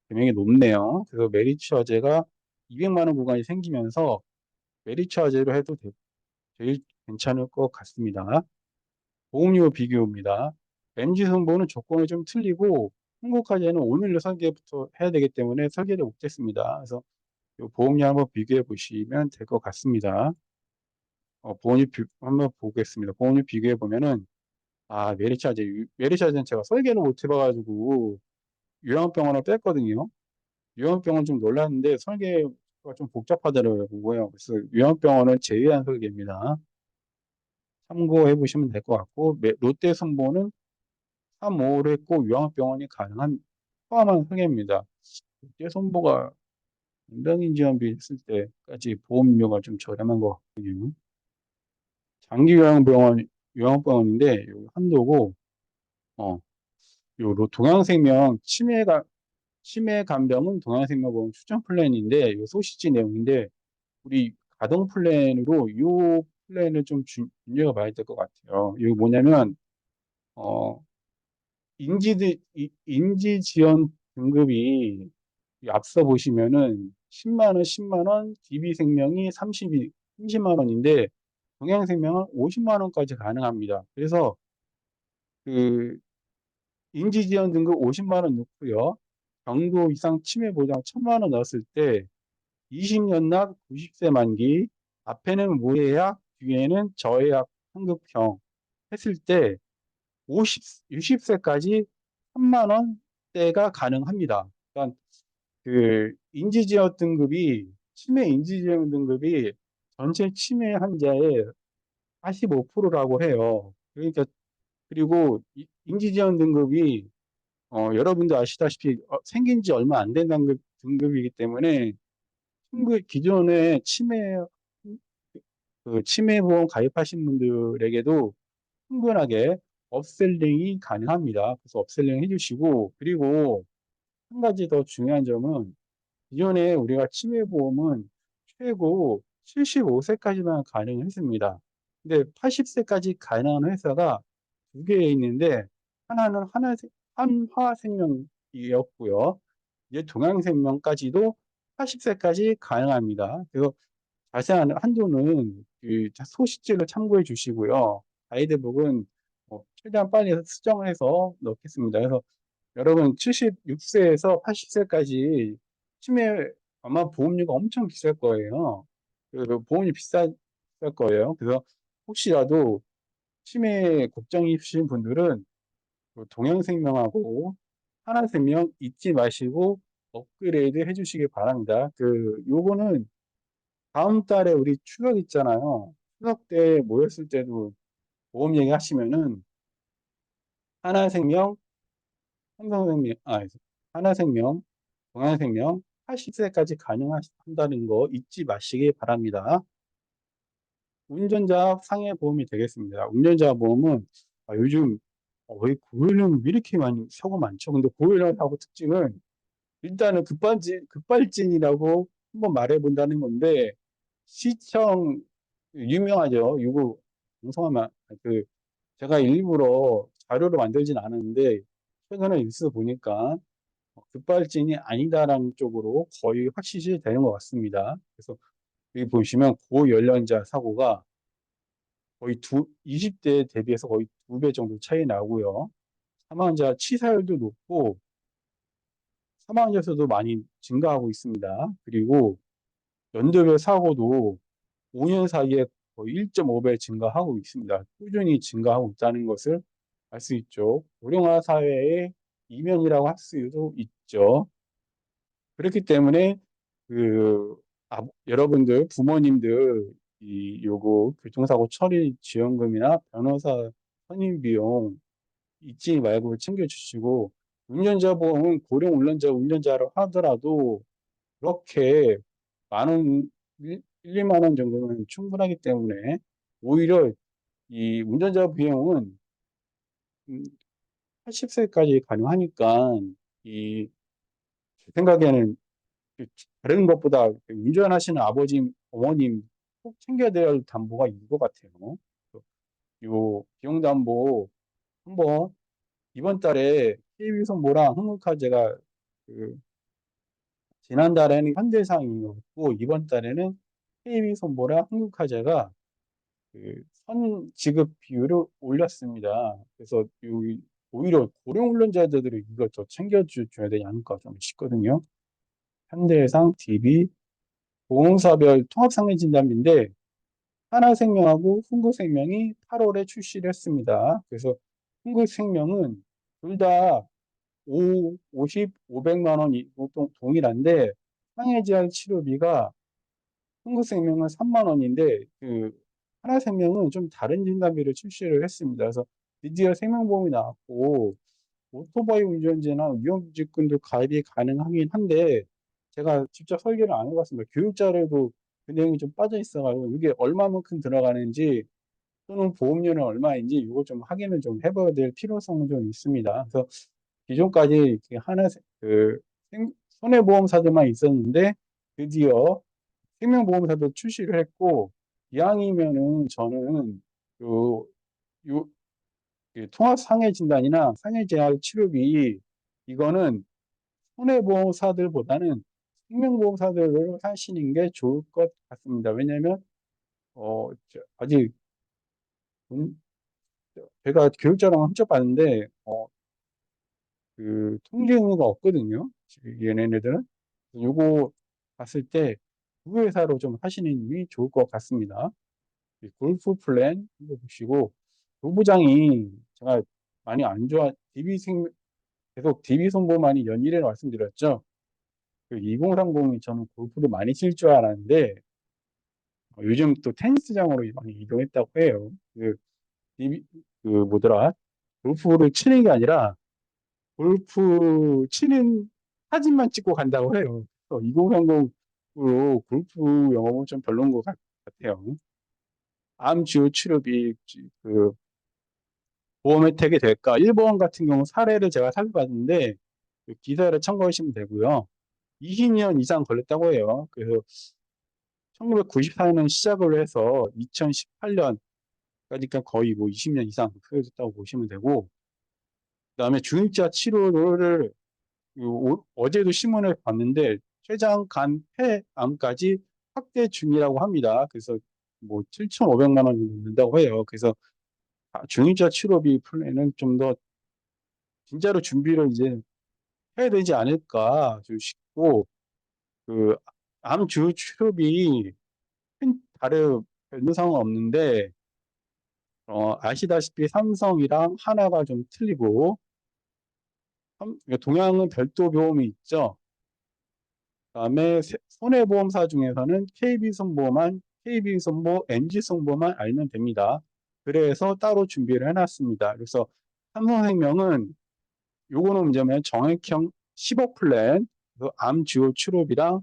A: 금액이 높네요. 그래서 메리츠화재가 200만 원 구간이 생기면서 메리츠화재로 해도 제일 괜찮을 것 같습니다. 보험료 비교입니다. MG손보는 조건이 좀 틀리고 한국화재는 오늘로 설계부터 해야 되기 때문에 설계를 못했습니다. 그래서 이 보험료 한번 비교해 보시면 될 것 같습니다. 한번 보겠습니다. 보험료 비교해 보면은 메리츠화재는 제가 설계를 못 해봐가지고 요양병원을 뺐거든요. 요양병원 좀 놀랐는데 설계가 좀 복잡하더라고요. 그래서 요양병원을 제외한 설계입니다. 참고해 보시면 될 것 같고 롯데 승보는 3,5를 했고 요양병원이 포함한 설계입니다. 롯데 선보가 연병인 지원비 했을 때까지 보험료가 좀 저렴한 것 같군요. 장기 요양병원인데 여기 한도고 어, 동양생명 치매 간병은 동양생명보험 추천 플랜인데 요 소시지 내용인데 우리 가동 플랜으로 이 플랜을 좀 눈여겨봐야 될 것 같아요. 이거 뭐냐면 어, 인지 지원 등급이 앞서 보시면은 10만 원, 10만 원, DB생명이 30만 원인데 동양생명은 50만 원까지 가능합니다. 그래서 그 인지 지원 등급 50만 원 넣고요. 정도 이상 치매 보장 1,000만 원 넣었을 때 20년 납 90세 만기, 앞에는 무해약, 뒤에는 저해약 환급형 했을 때 60세까지 3만 원대가 가능합니다. 그러니까 그 인지지원 등급이 치매 인지지원 등급이 전체 치매 환자의 45%라고 해요. 그러니까 그리고 인지지원 등급이 여러분도 아시다시피 생긴 지 얼마 안 된 등급이기 때문에 기존에 치매보험 가입하신 분들에게도 충분하게 업셀링이 가능합니다. 그래서 업셀링 해주시고, 그리고 한 가지 더 중요한 점은 기존에 우리가 치매보험은 최고 75세까지만 가능했습니다. 근데 80세까지 가능한 회사가 두 개 있는데 하나는 한화생명이었고요. 이제 동양생명까지도 80세까지 가능합니다. 그래서 자세한 한도는 그 소식지를 참고해 주시고요. 가이드북은 최대한 빨리 수정을 해서 넣겠습니다. 그래서 여러분 76세에서 80세까지 치매 아마 보험료가 엄청 비쌀 거예요. 그 보험이 비쌀 거예요. 그래서 혹시라도 치매 걱정이 있으신 분들은 그 동양생명하고 하나생명 잊지 마시고 업그레이드 해주시기 바랍니다. 요거는 다음 달에 우리 추석 있잖아요. 추석 때 모였을 때도 보험 얘기하시면은 하나생명, 삼성생명, 하나생명, 동양생명 80세까지 가능한다는 거 잊지 마시기 바랍니다. 운전자 상해 보험이 되겠습니다. 운전자 보험은 요즘 왜 고혈압 왜 이렇게 많이 사고 많죠? 근데 고혈압 사고 특징은 일단은 급발진이라고 한번 말해본다는 건데 시청 유명하죠. 이거 방송하면 제가 일부러 자료로 만들진 않았는데 최근에 뉴스 보니까 급발진이 아니다라는 쪽으로 거의 확실시 되는 것 같습니다. 그래서 여기 보시면 고연령자 사고가 거의 20대 대비해서 거의 2배 정도 차이 나고요. 사망자 치사율도 높고 사망자 수도 많이 증가하고 있습니다. 그리고 연도별 사고도 5년 사이에 거의 1.5배 증가하고 있습니다. 꾸준히 증가하고 있다는 것을 알 수 있죠. 고령화 사회의 이면이라고 할 수도 있죠. 그렇기 때문에 여러분들 부모님들 요거 교통사고 처리 지원금이나 변호사 선임 비용 잊지 말고 챙겨주시고 운전자 보험은 고령 운전자로 하더라도 그렇게 만 원, 1, 2만 원 정도면 충분하기 때문에 오히려 이 운전자 비용은 80세까지 가능하니까 제 생각에는 다른 것보다 운전하시는 아버지, 어머님 꼭 챙겨야 될 담보가 이것 같아요. 요 비용담보 한번 이번 달에 KB손보랑 한국화재가 그 지난달에는 현대상이었고 이번 달에는 KB손보랑 한국화재가 선 지급 비율을 올렸습니다. 그래서 오히려 고령 운전자들이 이걸 더 챙겨줘야 되지 않을까 좀 싶거든요. 현대해상, DB, 보험사별 통합상해진단비인데 하나생명하고 흥국생명이 8월에 출시를 했습니다. 그래서 흥국생명은 둘 다 50, 500만 원이 동일한데 상해제한 치료비가 흥국생명은 3만 원인데 하나생명은 좀 다른 진단비를 출시를 했습니다. 그래서 드디어 생명보험이 나왔고 오토바이 운전제나 위험직군도 가입이 가능하긴 한데 제가 직접 설계를 안 해봤습니다. 교육자료도 그 내용이 좀 빠져 있어가지고 이게 얼마만큼 들어가는지 또는 보험료는 얼마인지 이거 좀 확인을 좀 해봐야 될 필요성은 좀 있습니다. 그래서 기존까지 이렇게 손해보험사들만 있었는데 드디어 생명보험사도 출시를 했고 이왕이면은 저는 요, 요 통합상해진단이나 상해재할 치료비 이거는 손해보험사들보다는 생명보험사들을 하시는 게 좋을 것 같습니다. 왜냐하면 아직 제가 교육자랑 훔쳐봤는데 통지 의무가 없거든요. 얘네들은 요거 봤을 때 두 회사로 좀 하시는 게 좋을 것 같습니다. 이 골프 플랜 한번 보시고 부부장이 제가 많이 안 좋아 계속 DB 손보만이 연일에 말씀드렸죠. 2030이 저는 골프를 많이 칠 줄 알았는데 요즘 또 테니스장으로 많이 이동했다고 해요. DB, 뭐더라? 골프를 치는 게 아니라 골프 치는 사진만 찍고 간다고 해요. 2030으로 골프 영업은 좀 별론 것 같아요. 암 주요 치료비 그 보험 혜택이 될까? 일본 같은 경우 사례를 제가 살펴봤는데 그 기사를 참고하시면 되고요. 20년 이상 걸렸다고 해요. 그래서 1994년 시작을 해서 2018년까지 거의 뭐 20년 이상 소요됐다고 보시면 되고, 그다음에 중증자 치료를 어제도 신문을 봤는데 췌장, 간, 폐암까지 확대 중이라고 합니다. 그래서 뭐 7,500만 원이 넘는다고 해요. 그래서 중증자 치료비 플랜은 좀 더 진짜로 준비를 이제 해야 되지 않을까 좀 싶고, 그 암 주 치료비 큰 다른 변동사항은 없는데 아시다시피 삼성이랑 하나가 좀 틀리고 그러니까 동양은 별도 보험이 있죠. 그다음에 손해보험사 중에서는 KB손보만 KB손보, NG손보만 알면 됩니다. 그래서 따로 준비를 해놨습니다. 그래서 삼성생명은 요거는 문제면 정액형 10억 플랜, 암 주요 치료비랑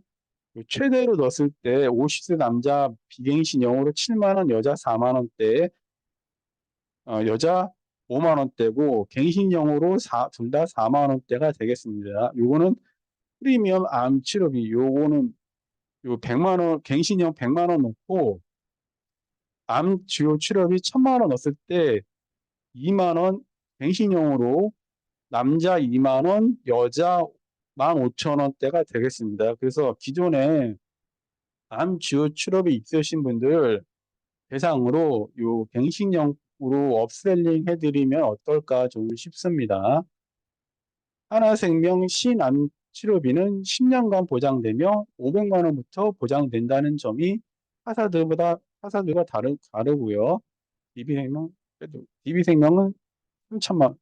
A: 최대로 넣었을 때 50세 남자 비갱신형으로 7만 원, 여자 4만 원대, 여자 5만 원대고 갱신형으로 둘 다 4만 원대가 되겠습니다. 요거는 프리미엄 암 치료비, 요거는 요 100만 원, 갱신형 100만 원 넣고 암 주요 치료비 1000만 원 넣었을 때 2만 원 갱신형으로 남자 2만 원, 여자 15,000원대가 되겠습니다. 그래서 기존에 암 주요 치료비 있으신 분들 대상으로 요 갱신형으로 업셀링 해드리면 어떨까 좀 싶습니다. 하나생명 신암 치료비는 10년간 보장되며 500만 원부터 보장된다는 점이 타사들과 다르고요. DB생명, 그래도 DB생명은 3천만,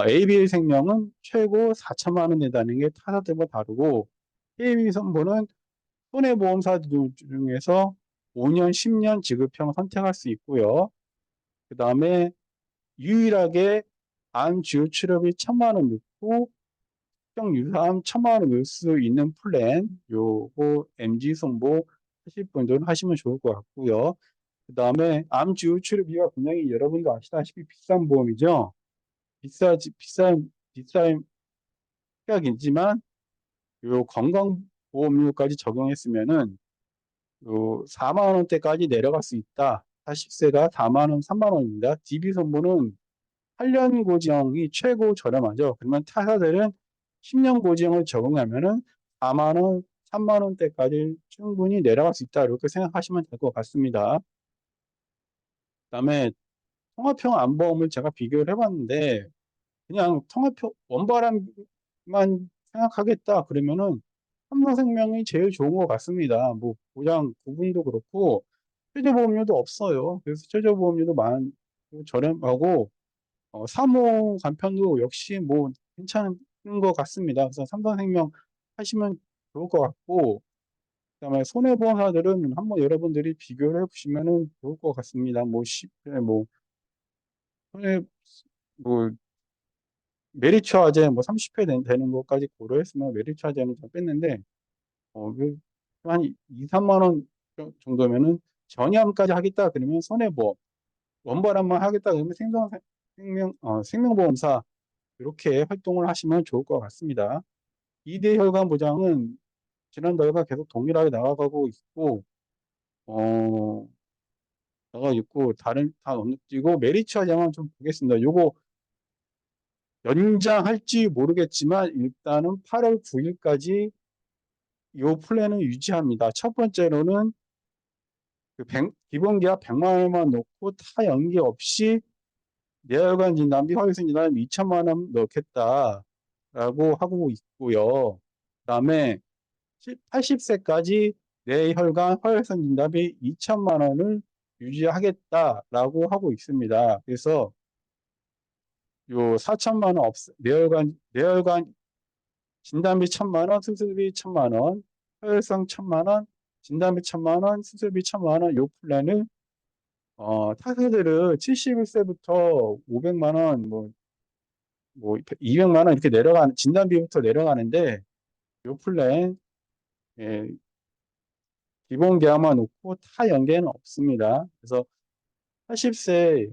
A: AB생명은 최고 4천만 원 내다는 게 타사들과 다르고, KB선보는 손해보험사 중에서 5년, 10년 지급형 선택할 수 있고요. 그 다음에 유일하게 암 주요 치료비 1천만 원 넣고 특정 유사암 1천만 원 넣을 수 있는 플랜, 요거 MG 손보 하실 분들은 하시면 좋을 것 같고요. 그 다음에 암 주요 치료비가 분명히 여러분도 아시다시피 비싼 보험이죠. 비싼 가격이지만 요 건강보험료까지 적용했으면은 요 4만 원대까지 내려갈 수 있다. 40세가 4만 원, 3만 원입니다. DB손보는 8년 고지형이 최고 저렴하죠. 그러면 타사들은 10년 고지형을 적용하면은 4만 원, 3만 원대까지 충분히 내려갈 수 있다. 이렇게 생각하시면 될 것 같습니다. 그다음에 통합형 안보험을 제가 비교를 해봤는데 그냥 통합형 원바람만 생각하겠다 그러면은 삼성생명이 제일 좋은 것 같습니다. 뭐 보장 구분도 그렇고 최저보험료도 없어요. 그래서 최저보험료도 저렴하고 사모 간편도 역시 뭐 괜찮은 것 같습니다. 그래서 삼성생명 하시면 좋을 것 같고, 그다음에 손해보험사들은 한번 여러분들이 비교를 해보시면은 좋을 것 같습니다. 뭐, 뭐, 손해, 뭐, 메리츠화재 뭐 30회 되는 것까지 고려했으면 메리츠화재는 좀 뺐는데, 한 2, 3만 원 정도면은 전이암까지 하겠다 그러면 손해보험, 원바람만 하겠다 그러면 생명보험사 이렇게 활동을 하시면 좋을 것 같습니다. 2대 혈관 보장은 지난달과 계속 동일하게 어, 나가고 있고, 다 넘지고, 메리츠화재만 좀 보겠습니다. 요거 연장할지 모르겠지만, 일단은 8월 9일까지 요 플랜을 유지합니다. 첫 번째로는 기본계약 100만 원만 넣고 타 연계 없이 뇌혈관 진단비, 허유성 진단비 2천만 원 넣겠다라고 하고 있고요. 그다음에 80세까지 뇌혈관 허혈성 진단비 2천만 원을 유지하겠다라고 하고 있습니다. 그래서 요 4천만 원 뇌혈관 진단비 1천만 원, 수술비 1천만 원, 허혈성 1천만 원, 진단비 1천만 원, 수술비 1천만 원, 요 플랜을 타사들은 71세부터 500만 원, 뭐 뭐 200만 원 이렇게 내려가는 진단비부터 내려가는데 요 플랜 예, 기본 계약만 놓고 타 연계는 없습니다. 그래서 80세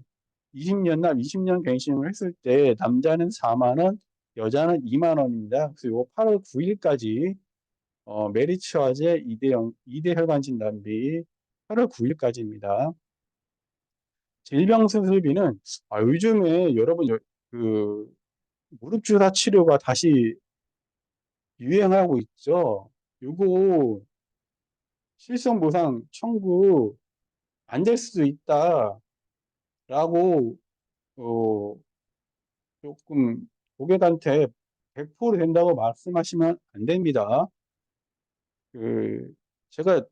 A: 20년 납 20년 갱신을 했을 때 남자는 4만 원, 여자는 2만 원입니다. 그래서 요 8월 9일까지 메리츠화재 2대 혈관 진단비 8월 9일까지입니다. 질병수술비는 요즘에 여러분 그 무릎 주사 치료가 다시 유행하고 있죠. 요거 실손보상 청구 안 될 수도 있다라고 어, 조금 고객한테 100% 된다고 말씀하시면 안 됩니다. 그 제가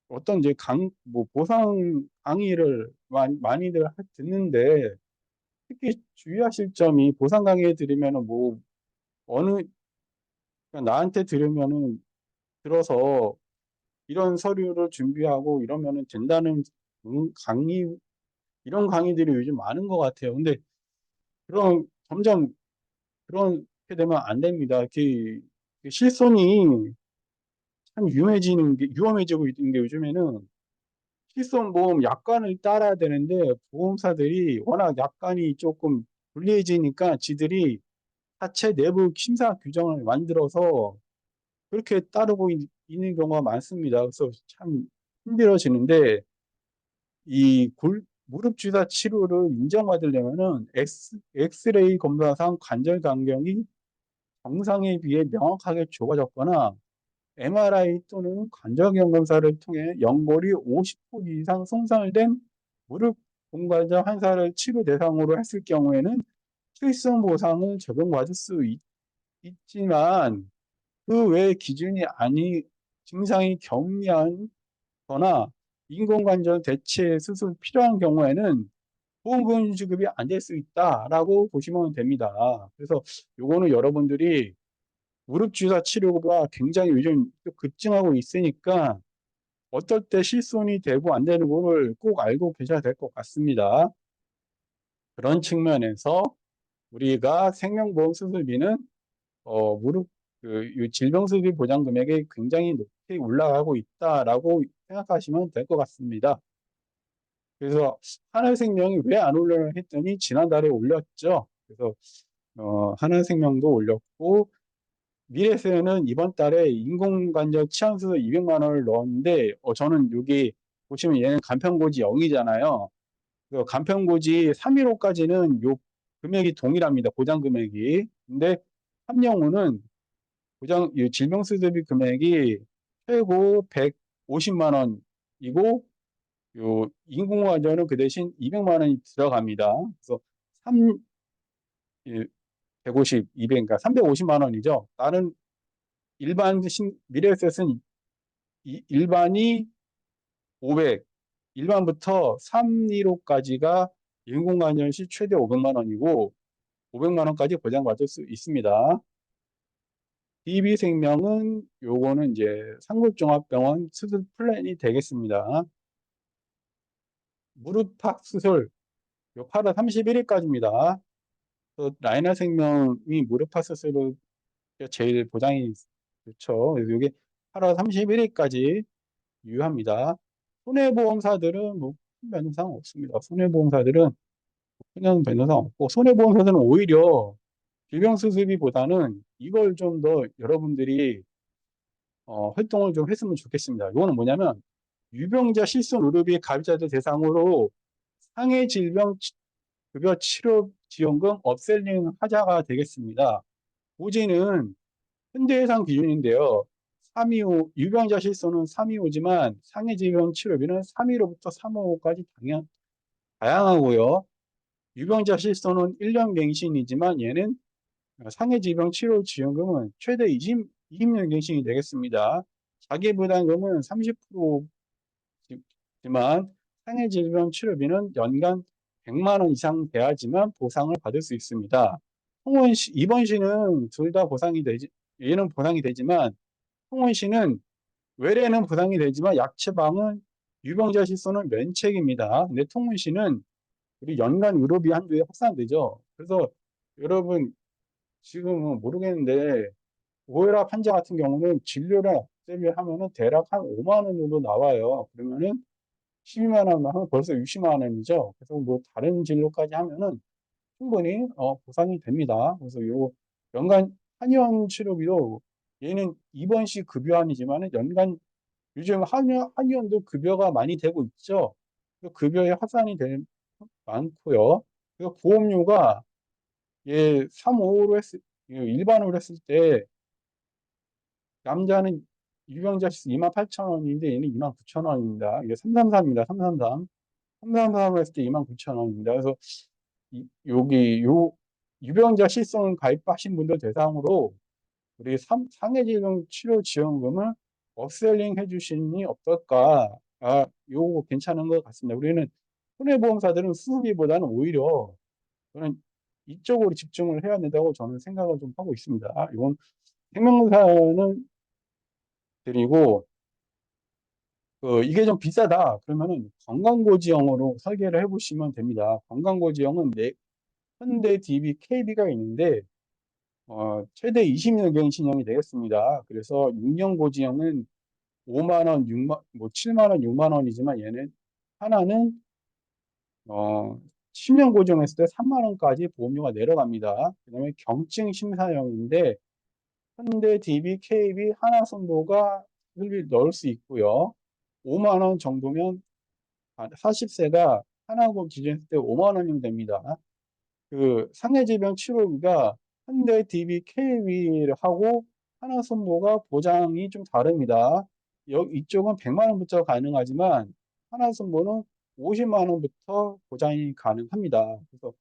A: 어떤 이제 뭐 보상 강의를 많이들 듣는데 특히 주의하실 점이 보상 강의 들으면은 뭐 어느 그냥 나한테 들으면은 들어서 이런 서류를 준비하고 이러면은 된다는 강의 이런 강의들이 요즘 많은 것 같아요. 근데 그런 점점 그렇게 되면 안 됩니다. 그 실손이 참 위험해지고 있는 게 요즘에는 실손보험 약관을 따라야 되는데 보험사들이 워낙 약관이 조금 불리해지니까 지들이 하체 내부 심사 규정을 만들어서 그렇게 있는 경우가 많습니다. 그래서 참 힘들어지는데 무릎 주사 치료를 인정받으려면은 엑스레이 검사상 관절 간격이 정상에 비해 명확하게 좁아졌거나 MRI 또는 관절경 검사를 통해 연골이 50% 이상 손상된 무릎 공관절 환자를 치료 대상으로 했을 경우에는 필성 보상을 적용받을 수 있지만 그 외 기준이 아니 증상이 경미한 거나 인공관절 대체 수술 필요한 경우에는 보험금 지급이 안 될 수 있다라고 보시면 됩니다. 그래서 요거는 여러분들이 무릎 주사 치료가 굉장히 요즘 또 급증하고 있으니까 어떨 때 실손이 되고 안 되는 거를 꼭 알고 계셔야 될 것 같습니다. 그런 측면에서 우리가 생명보험 수술비는 무릎 이 질병수술비 보장 금액이 굉장히 높게 올라가고 있다라고 생각하시면 될 것 같습니다. 그래서 하나생명이 왜 안 올려나 했더니 지난달에 올렸죠. 그래서 하나생명도 올렸고 미래에셋은 이번 달에 인공관절 치환수술 200만 원을 넣었는데 저는 여기 보시면 얘는 간편고지 0이잖아요. 그 간편고지 315까지는 요 금액이 동일합니다. 보장 금액이. 근데 함영우는 이 질병수술비 금액이 최고 150만 원이고 요 인공관절은 그 대신 200만 원이 들어갑니다. 그래서 3 150, 200, 그러니까 350만 원이죠. 다른 미래에셋은 일반이 500, 일반부터 315까지가 인공관절 시 최대 500만 원이고 500만 원까지 보장받을 수 있습니다. DB생명은 요거는 이제 상급종합병원 수술 플랜이 되겠습니다. 무릎팍 수술 요 8월 31일까지입니다. 또 라이나 생명이 무릎팍 수술을 제일 보장이 좋죠. 그래서 이게 8월 31일까지 유효합니다. 손해보험사들은 뭐 큰 변상 없습니다. 손해보험사들은 큰 변상 없고 손해보험사들은 오히려 질병수술비보다는 이걸 좀 더 여러분들이 활동을 좀 했으면 좋겠습니다. 이거는 뭐냐면 유병자 실손 의료비 가입자들 대상으로 상해 질병 급여 치료 지원금 업셀링 하자가 되겠습니다. 고지는 현재예산 기준인데요. 325 유병자 실손은 325지만 상해 질병 치료비는 315부터 355까지 다양하고요. 유병자 실손은 1년 갱신이지만 얘는 상해 질병 치료 지원금은 최대 20년 갱신이 되겠습니다. 자기부담금은 30%지만 상해 질병 치료비는 연간 100만 원 이상 돼야지만 보상을 받을 수 있습니다. 입원시는 둘 다 보상이 되지, 얘는 보상이 되지만 통원시는 외래는 보상이 되지만 약처방은 유병자 실손은 면책입니다. 근데 통원시는 우리 연간 의료비 한도에 확산되죠. 그래서 여러분 지금은 모르겠는데 고혈압 환자 같은 경우는 진료를 하면은 대략 한 5만 원 정도 나와요. 그러면은 12만 원 하면 벌써 60만 원이죠. 그래서 뭐 다른 진료까지 하면은 충분히 보상이 됩니다. 그래서 요 연간 한의원 치료비도 얘는 입원시 급여 아니지만은 연간 요즘 한의원도 급여가 많이 되고 있죠. 그 급여에 확산이 많고요. 그리고 보험료가 예 355로 일반으로 했을 때 남자는 유병자실 28,000원인데 얘는 29,000원입니다. 이게 333입니다. 333. 333으로 했을 때 29,000원입니다. 그래서 여기 유병자 실손 가입하신 분들 대상으로 우리 상해질병 치료 지원금을 업셀링 해주시니 어떨까? 요거 괜찮은 것 같습니다. 우리는 손해보험사들은 수수비보다는 오히려 저는 이쪽으로 집중을 해야 된다고 저는 생각을 좀 하고 있습니다. 이건 생명사는 드리고 이게 좀 비싸다 그러면은 관광고지형으로 설계를 해보시면 됩니다. 관광고지형은 현대 DB, KB가 있는데 최대 20년 갱신형이 되겠습니다. 그래서 6년 고지형은 5만 원, 6만, 뭐 7만 원, 6만 원이지만 얘는 하나는 10년 고정했을 때 3만 원까지 보험료가 내려갑니다. 그다음에 경증 심사형인데 현대, DB, KB, 하나손보가 넣을 수 있고요. 5만 원 정도면 40세가 하나고 기준했을 때 5만 원이면 됩니다. 그 상해질병 치료비가 현대, DB, KB를 하고 하나손보가 보장이 좀 다릅니다. 이쪽은 100만 원부터 가능하지만 하나손보는 50만 원부터 보장이 가능합니다. 그래서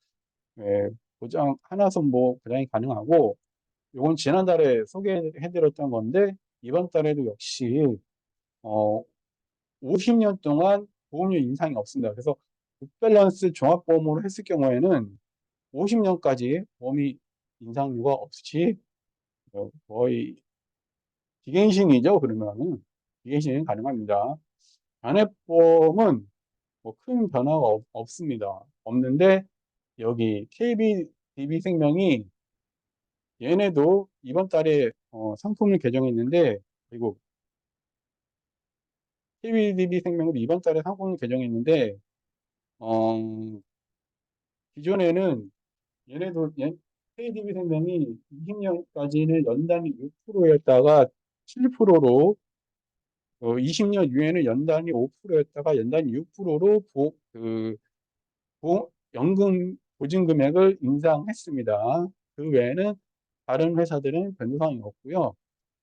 A: 예, 하나손보 보장이 가능하고 이건 지난달에 소개해드렸던 건데 이번 달에도 역시 어, 50년 동안 보험료 인상이 없습니다. 그래서 굿밸런스 종합보험으로 했을 경우에는 50년까지 보험이 인상료가 없이 거의 비갱신이죠. 그러면은 비갱신이 가능합니다. 간ẹp보험은 뭐 큰 변화가 없습니다. 없는데 여기 KB, DB생명이 얘네도 이번 달에 상품을 개정했는데 그리고 KBDB생명도 이번 달에 상품을 개정했는데 어, 기존에는 KDB생명이 20년까지는 연단위 6%였다가 7%로 20년 이후에는 연단위 5%였다가 연단위 6%로 연금 보증 금액을 인상했습니다. 그 외에는 다른 회사들은 변동사항이 없고요.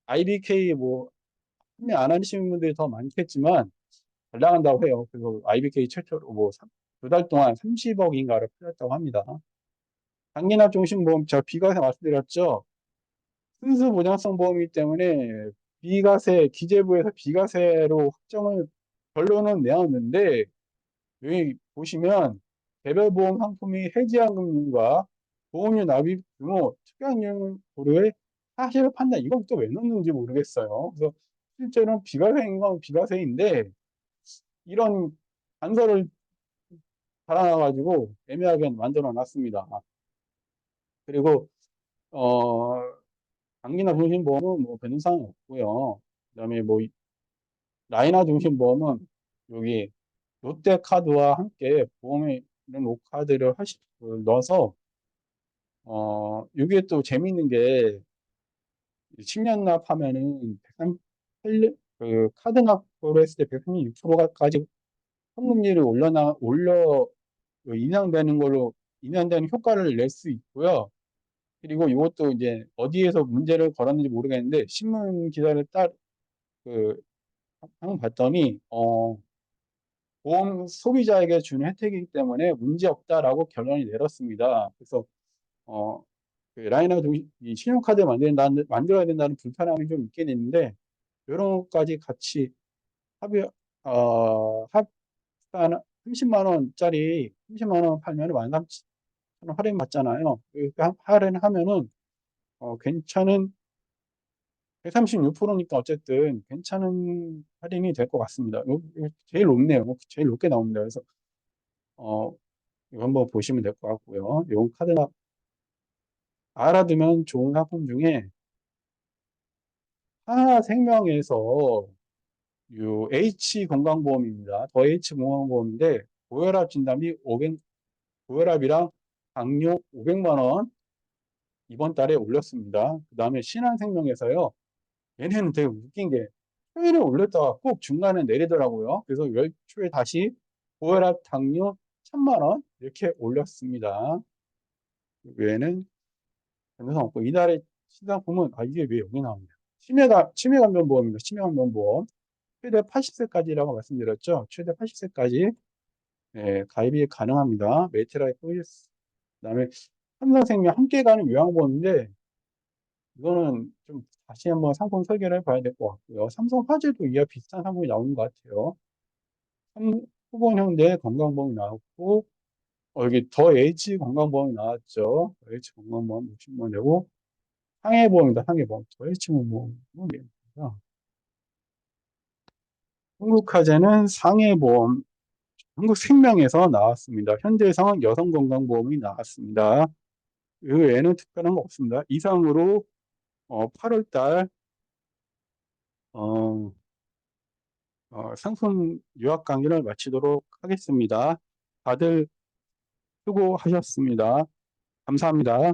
A: IBK 뭐 판매 안 하시는 분들이 더 많겠지만 잘 나간다고 해요. 그리고 IBK 최초로 뭐 두 달 동안 30억인가를 팔렸다고 합니다. 장기납 종신보험 제가 비과세 말씀드렸죠. 순수 보장성 보험이기 때문에 기재부에서 비과세로 확정을 결론은 내었는데 여기 보시면 개별 보험 상품이 해지환급률과 보험료 납입 규모, 특약률 고려의 사실 판단 이건 또 왜 넣는지 모르겠어요. 그래서 실제로는 비과세인 건 비과세인데 이런 단서를 달아놔가지고 애매하게 만들어 놨습니다. 그리고 어 장기나 종신보험은 뭐 변동사항 없고요. 그다음에 뭐 라이나 종신보험은 여기 롯데카드와 함께 보험에 이런 오카드를 넣어서 이게 또 재미있는 게 10년 납하면은 138, 카드 납부를 했을 때 136%까지 현금리를 올려 인상되는 걸로 인상되는 효과를 낼 수 있고요. 그리고 이것도 이제 어디에서 문제를 걸었는지 모르겠는데 신문 기사를 그 한번 봤더니 보험 소비자에게 주는 혜택이기 때문에 문제 없다라고 결론이 내렸습니다. 그래서 어, 이 신용카드 만들어야 된다는 불편함이 좀 있긴 있는데 이런 것까지 같이 합의 한 30만 원짜리 30만 원 팔면 13,000원 할인 받잖아요. 할인하면은 괜찮은 136%니까 어쨌든 괜찮은 할인이 될 것 같습니다. 이거 제일 높네요. 제일 높게 나옵니다. 그래서 어, 이거 한번 보시면 될 것 같고요. 요 카드 알아두면 좋은 상품 중에 하나생명에서 요 H건강보험입니다. 더 H건강보험인데 고혈압 진단비 500, 고혈압이랑 당뇨 500만 원 이번 달에 올렸습니다. 그 다음에 신한생명에서요. 얘네는 되게 웃긴 게 초에는 올렸다가 꼭 중간에 내리더라고요. 그래서 월 초에 다시 고혈압, 당뇨 1000만 원 이렇게 올렸습니다. 그 외에는 변호사 없고 이달의 신상품은 이게 왜 여기 나오냐? 치매감염보험입니다. 치매감염보험 최대 80세까지라고 말씀드렸죠. 최대 80세까지 가입이 가능합니다. 메이트라이프 힐스. 그다음에 삼성생명 함께 가는 요양보험인데 이거는 좀 다시 한번 상품 설계를 해봐야 될 것 같고요. 삼성화재도 이와 비슷한 상품이 나오는 것 같아요. 후보형대 건강보험이 나왔고 여기 더 H 건강보험이 나왔죠. 더 H 건강보험 60만 원 되고 상해보험이다. 상해보험. 더 H 건강보험입니다. 한국화재는 상해보험, 한국생명에서 나왔습니다. 현대해상은 여성건강보험이 나왔습니다. 그 외에는 특별한 거 없습니다. 이상으로 8월 달 어, 상품 요약 강의를 마치도록 하겠습니다. 다들 수고하셨습니다. 감사합니다.